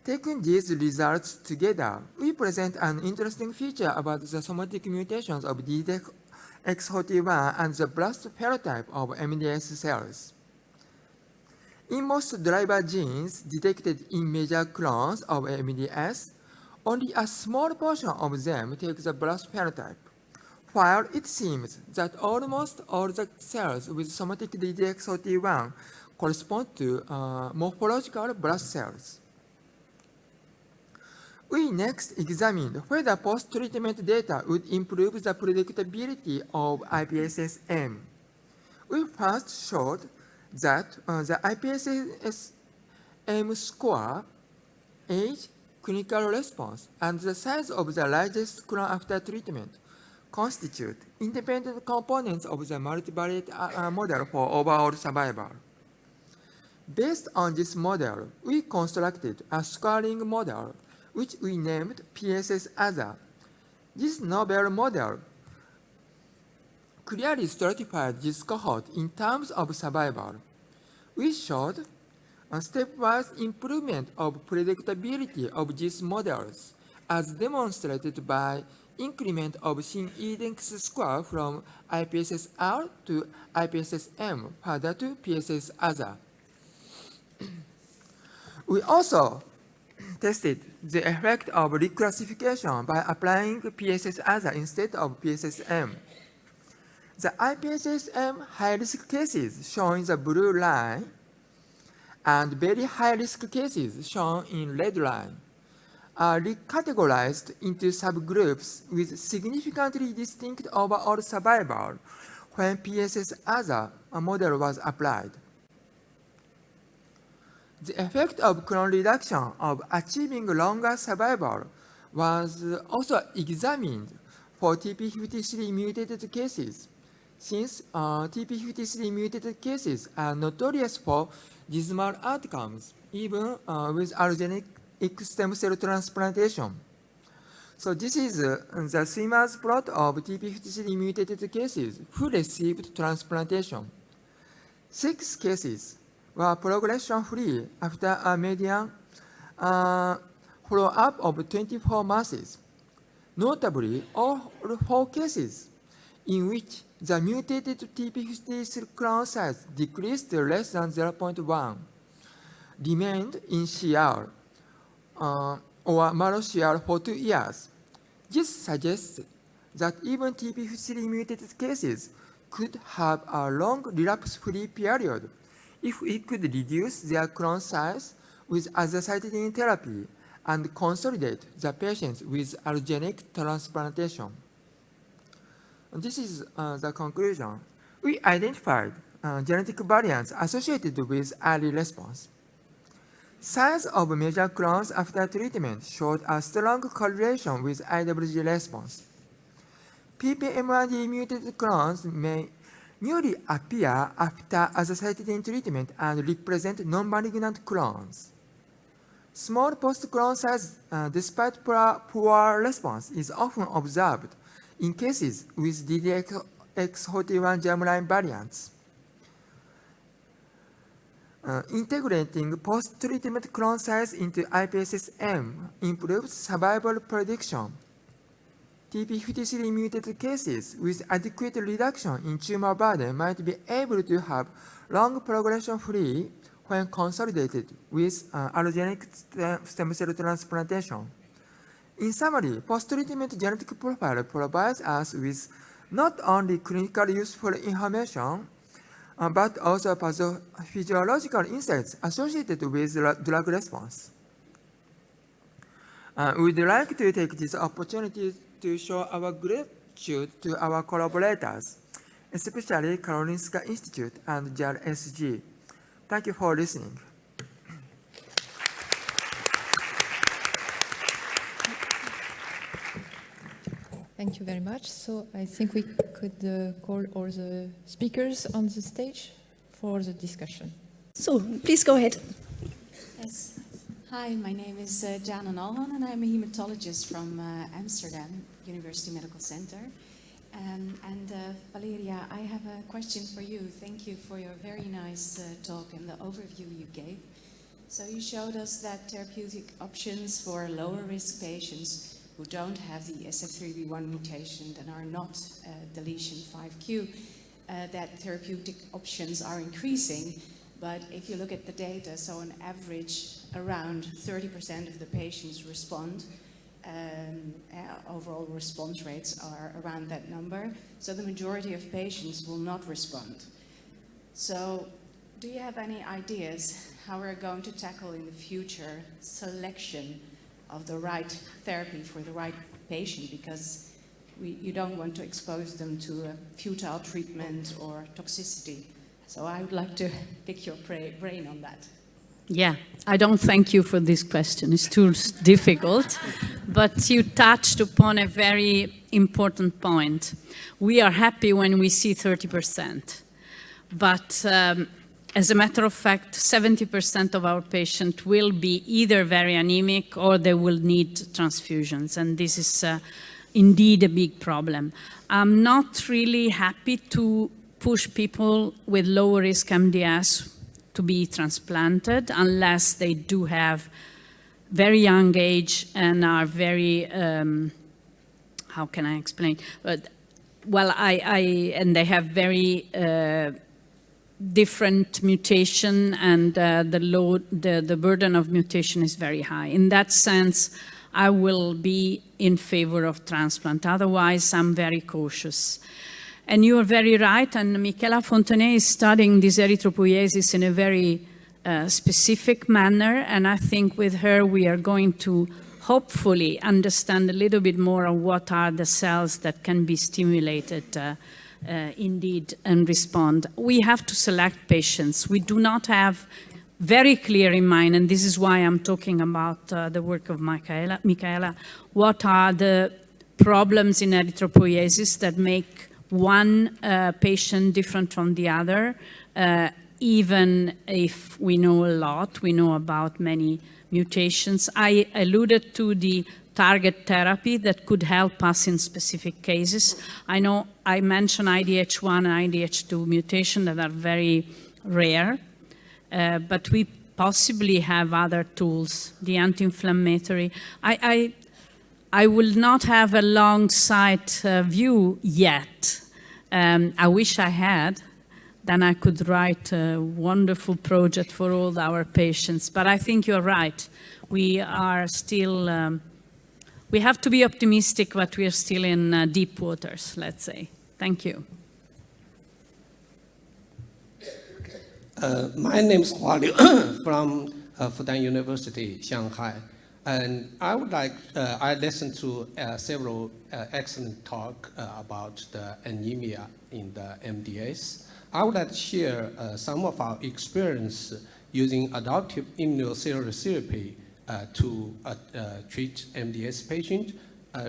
Taking these results together, we present an interesting feature about the somatic mutations of DDX41 and the blast phenotype of MDS cells. In most driver genes detected in major clones of MDS, only a small portion of them take the blast phenotype, while it seems that almost all the cells with somatic DDX41 correspond to morphological blast cells. We next examined whether post-treatment data would improve the predictability of IPSS-M. We first showed that the IPSS-M score, age, clinical response, and the size of the largest clone after treatment constitute independent components of the multivariate model for overall survival. Based on this model, we constructed a scoring model which we named PSS-AZA. This novel model clearly stratified this cohort in terms of survival. We showed a stepwise improvement of predictability of these models, as demonstrated by increment of Shin-Eden's score from IPSS-R to IPSS-M further to PSS-AZA. We also tested the effect of reclassification by applying PSS-AZA instead of PSS-M. The IPSS-M high-risk cases shown in the blue line and very high-risk cases shown in red line are recategorized into subgroups with significantly distinct overall survival when PSS-AZA model was applied. The effect of clone reduction of achieving longer survival was also examined for TP53 mutated cases, since TP53 mutated cases are notorious for dismal outcomes, even with allogeneic stem cell transplantation. So this is the swimmer's plot of TP53 mutated cases who received transplantation. 6 cases were progression-free after a median follow-up of 24 months. Notably, all 4 cases in which the mutated TP53 clone size decreased to less than 0.1 remained in CR or marrow CR for 2 years. This suggests that even TP53 mutated cases could have a long relapse-free period if we could reduce their clone size with azacitidine therapy and consolidate the patients with allogeneic transplantation. This is the conclusion. We identified genetic variants associated with early response. Size of major clones after treatment showed a strong correlation with IWG response. PPMRD mutated clones may newly appear after azacitidine treatment and represent non-malignant clones. Small post-clone size, despite poor response, is often observed in cases with DDX41 germline variants. Integrating post-treatment clone size into IPSS-M improves survival prediction. TP53 mutated cases with adequate reduction in tumor burden might be able to have long progression-free when consolidated with allogeneic stem cell transplantation. In summary, post-treatment genetic profile provides us with not only clinically useful information, but also pathophysiological insights associated with drug response. We'd like to take this opportunity to show our gratitude to our collaborators, especially Karolinska Institute and JAL-SG. Thank you for listening. Thank you very much. So I think we could call all the speakers on the stage for the discussion. So please go ahead. Yes. Hi, my name is Jana Nalhan, and I'm a hematologist from Amsterdam University Medical Center. And Valeria, I have a question for you. Thank you for your very nice talk and the overview you gave. So you showed us that therapeutic options for lower risk patients who don't have the SF3B1 mutation and are not deletion 5q, that therapeutic options are increasing. But if you look at the data, so on average, around 30% of the patients respond. Overall response rates are around that number. So the majority of patients will not respond. So do you have any ideas how we're going to tackle in the future selection of the right therapy for the right patient? Because you don't want to expose them to a futile treatment or toxicity. So I would like to pick your brain on that. Yeah, I don't thank you for this question. It's too difficult. But you touched upon a very important point. We are happy when we see 30%. But as a matter of fact, 70% of our patients will be either very anemic or they will need transfusions. And this is indeed a big problem. I'm not really happy to push people with lower risk MDS to be transplanted unless they do have very young age and are very, how can I explain? But, well, and they have very different mutation, and the burden of mutation is very high. In that sense, I will be in favor of transplant. Otherwise, I'm very cautious. And you are very right, and Michaela Fontenay is studying dyserythropoiesis in a very specific manner, and I think with her we are going to hopefully understand a little bit more of what are the cells that can be stimulated indeed and respond. We have to select patients. We do not have very clear in mind, and this is why I'm talking about the work of Michaela, what are the problems in erythropoiesis that make one patient different from the other, even if we know a lot, we know about many mutations. I alluded to the target therapy that could help us in specific cases. I know I mentioned IDH1 and IDH2 mutation that are very rare. but we possibly have other tools, the anti-inflammatory. I will not have a long sight view yet. I wish I had. Then I could write a wonderful project for all our patients. But I think you're right. We are still, we have to be optimistic, but we are still in deep waters, let's say. Thank you. My name is Hua Liu from Fontenay University, Shanghai. And I would like, I listened to several excellent talks about the anemia in the MDS. I would like to share some of our experience using adaptive immunotherapy to treat MDS patients,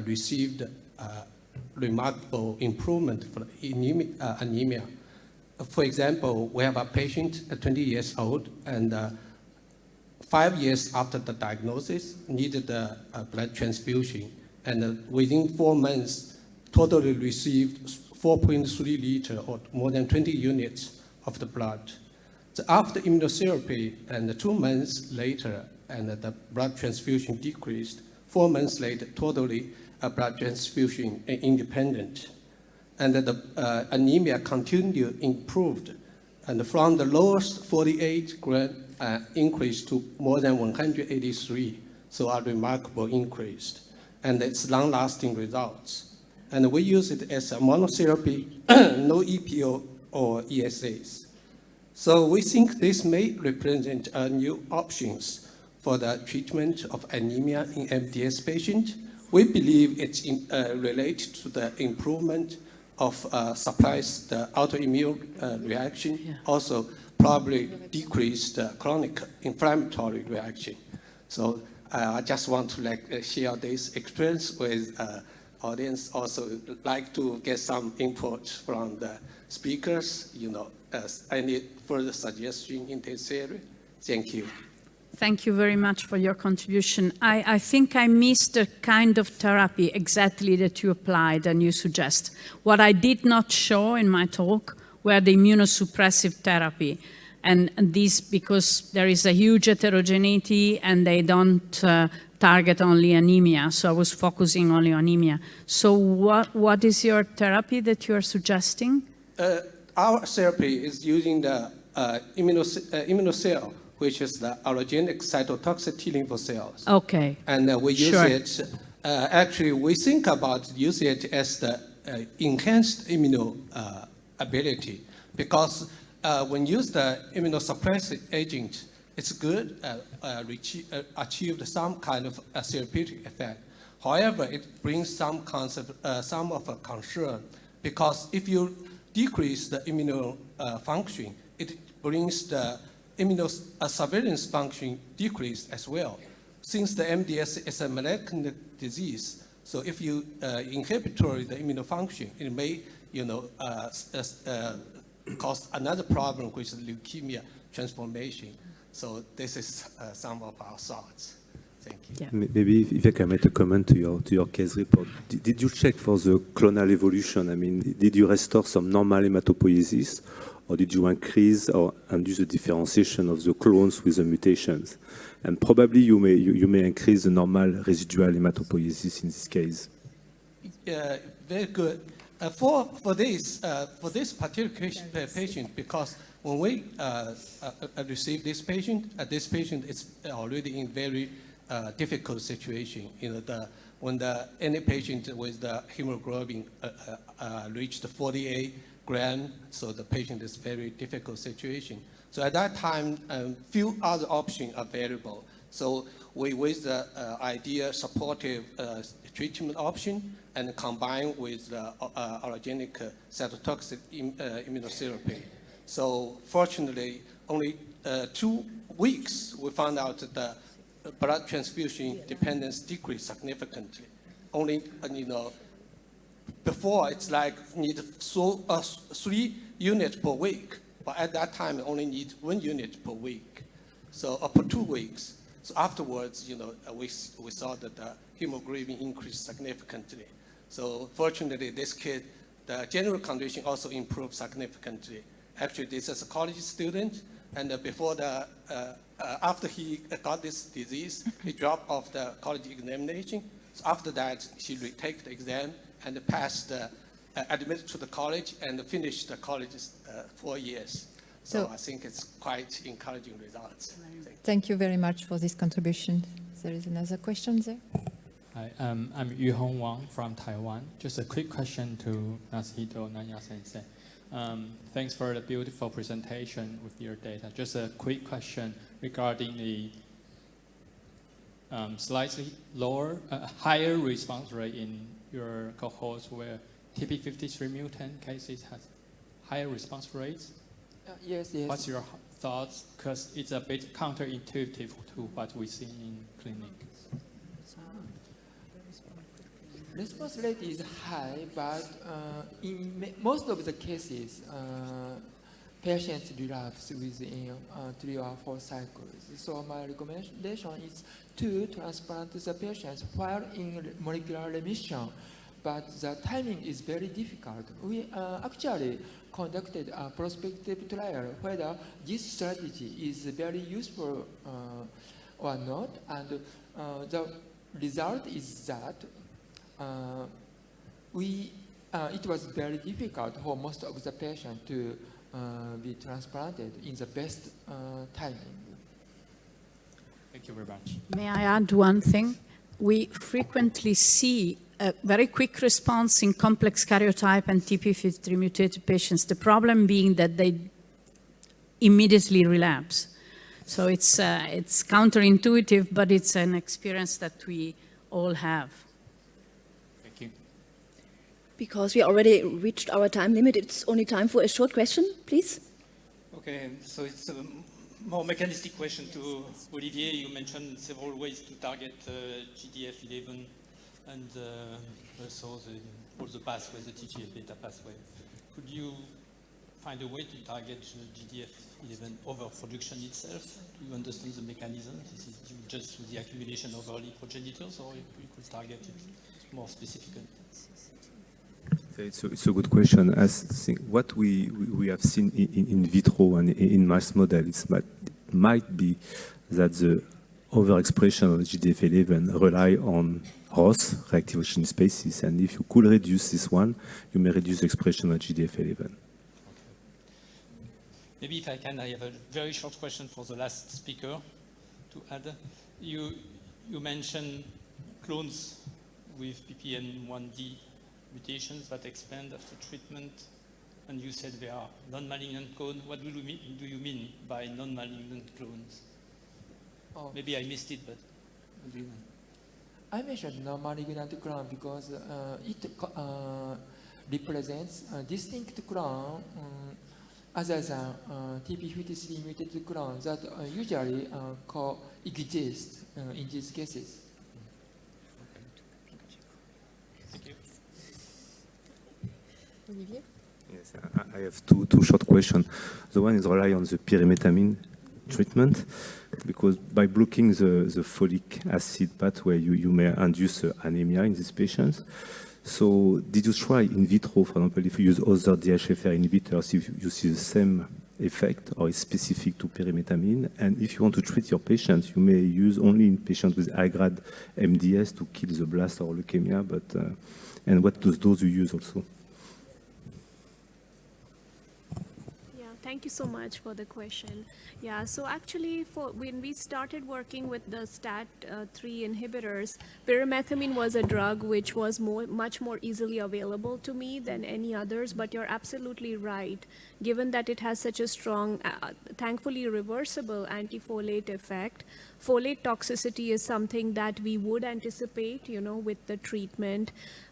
received remarkable improvement for anemia. For example, we have a patient, 20 years old, and 5 years after the diagnosis, needed a blood transfusion. And within 4 months, totally received 4.3 liter or more than 20 units of the blood. So after immunotherapy, and 2 months later, and the blood transfusion decreased. 4 months later, totally blood transfusion independent. And the anemia continued improved. And from the lowest 48 gram increased to more than 183. So a remarkable increase. And it's long-lasting results. And we use it as a monotherapy, no EPO or ESAs. So we think this may represent new options for the treatment of anemia in MDS patients. We believe it's related to the improvement of suppress the autoimmune reaction, also probably decrease the chronic inflammatory reaction. So I just want to share this experience with audience. Also like to get some input from the speakers, any further suggestion in this area. Thank you. Thank you very much for your contribution. I think I missed the kind of therapy exactly that you applied and you suggest. What I did not show in my talk were the immunosuppressive therapy. And this because there is a huge heterogeneity and they don't target only anemia. So I was focusing only on anemia. So what is your therapy that you are suggesting? Our therapy is using the immunocell, which is the allogeneic cytotoxic T lymphoid cells. Okay. And we use it, actually we think about using it as the enhanced ability, because when use the immunosuppressive agent, it's good, achieved some kind of a therapeutic effect. However, it brings some of a concern, because if you decrease the immune function, it brings the immunosurveillance function decrease as well. Since the MDS is a malignant disease, so if you inhibitory the immune function, it may, cause another problem, which is leukemia transformation. So this is some of our thoughts. Thank you. Yeah. Maybe if I can make a comment to your case report. Did you check for the clonal evolution? I mean, did you restore some normal hematopoiesis, or did you increase or induce the differentiation of the clones with the mutations? And probably you may increase the normal residual hematopoiesis in this case. Very good. For this particular patient, because when we receive this patient is already in very difficult situation. When any patient with the hemoglobin reached 48 grams, so the patient is very difficult situation. So at that time, few other options are available. So we with the idea supportive treatment option and combine with the allogeneic cytotoxic immunotherapy. So fortunately, only 2 weeks we found out that the blood transfusion dependence decreased significantly. Only, before it's like need 3 units per week, but at that time it only need 1 unit per week. So per 2 weeks. So afterwards, we saw that the hemoglobin increased significantly. So fortunately, this kid, the general condition also improved significantly. Actually, this is a college student, And before after he got this disease, he dropped off the college examination. So after that, she retake the exam and passed, admitted to the college and finished the college 4 years. So I think it's quite encouraging results. Thank you very much for this contribution. There is another question there. Hi, I'm Yu Hong Wang from Taiwan. Just a quick question to Nasuhito Nanya-sensei. Thanks for the beautiful presentation with your data. Just a quick question regarding the slightly higher response rate in your cohorts where TP53 mutant cases has higher response rates. Yes. What's your thoughts? Because it's a bit counterintuitive to what we see in clinic. Response rate is high, but in most of the cases, patients relapse within 3 or 4 cycles. So my recommendation is to transplant the patients while in molecular remission, but the timing is very difficult. We actually conducted a prospective trial whether this strategy is very useful or not, and the result is that it was very difficult for most of the patients to be transplanted in the best timing. Thank you very much. May I add one thing? We frequently see a very quick response in complex karyotype and TP53 mutated patients, the problem being that they immediately relapse. So it's counterintuitive, but it's an experience that we all have. Thank you. Because we already reached our time limit, it's only time for a short question, please. Okay, so it's a more mechanistic question to Olivier. You mentioned several ways to target GDF11 and also all the pathways, the TGF-beta pathway. Could you find a way to target GDF11 overproduction itself? Do you understand the mechanism? Is it just through the accumulation of early progenitors, or you could target it more specifically? It's a good question. What we have seen in vitro and in mouse model, might be that the overexpression of GDF11 rely on ROS, reactive oxygen species, and if you could reduce this one, you may reduce the expression of GDF11. Okay. Maybe if I can, I have a very short question for the last speaker to add. You mentioned clones with PPN1D mutations that expand after treatment, and you said they are non-malignant clones. What do you mean by non-malignant clones? Oh. Maybe I missed it, but what do you mean? I mentioned non-malignant clone because it represents a distinct clone other than TP53 mutated clone that usually coexist in these cases. Thank you. Olivier? Yes, I have two short questions. The one is rely on the pyrimethamine treatment, because by blocking the folic acid pathway, you may induce anemia in these patients. So did you try in vitro, for example, if you use other DHFR inhibitors, if you see the same effect, or is specific to pyrimethamine? And if you want to treat your patients, you may use only in patients with high-grade MDS to kill the blast or leukemia, but and what dose you use also? Thank you so much for the question. Yeah, so actually when we started working with the STAT3 inhibitors, pyrimethamine was a drug which was much more easily available to me than any others, but you're absolutely right. Given that it has such a strong, thankfully reversible anti-folate effect, folate toxicity is something that we would anticipate, with the treatment.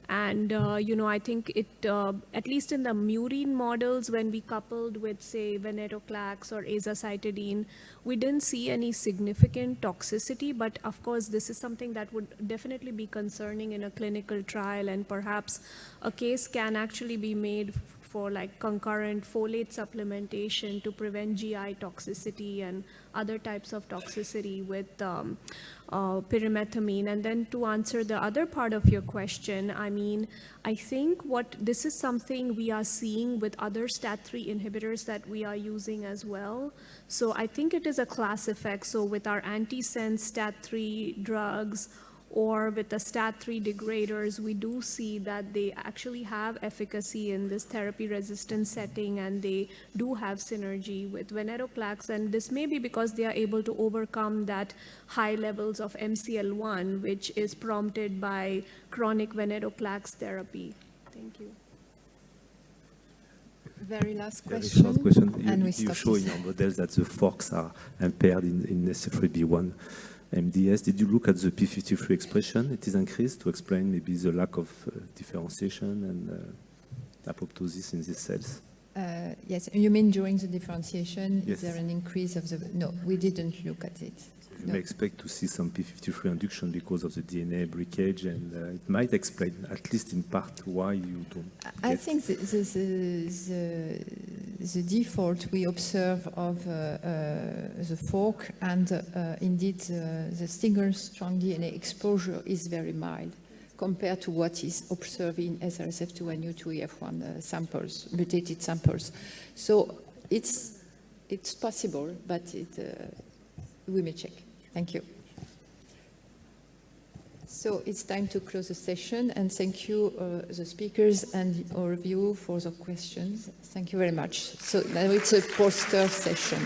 And, I think it, at least in the murine models, when we coupled with, say, venetoclax or azacitidine, we didn't see any significant toxicity. But of course, this is something that would definitely be concerning in a clinical trial. And perhaps a case can actually be made for like concurrent folate supplementation to prevent GI toxicity and other types of toxicity with pyrimethamine. And then to answer the other part of your question, I mean, I think this is something we are seeing with other STAT3 inhibitors that we are using as well. So I think it is a class effect. So with our antisense STAT3 drugs or with the STAT3 degraders, we do see that they actually have efficacy in this therapy-resistant setting, and they do have synergy with venetoclax. And this may be because they are able to overcome that high levels of MCL1, which is prompted by chronic venetoclax therapy. Thank you. Very last Very question. short question. And we You stop show in this. your models that the forks are impaired in SF3B1 MDS. Did you look at the p53 expression? It is increased to explain maybe the lack of differentiation and apoptosis in these cells. Yes, you mean during the differentiation, Yes. is there an increase of the... No, we didn't look at it. You No. may expect to see some p53 induction because of the DNA breakage, and it might explain, at least in part, why you don't I get- think the default we observe of the fork and indeed the single strand DNA exposure is very mild compared to what is observed in SRSF2 and U2EF1 samples, mutated samples. So it's possible, but we may check. Thank you. So it's time to close the session, and thank you, the speakers and all of you for the questions. Thank you very much. So now it's a poster session.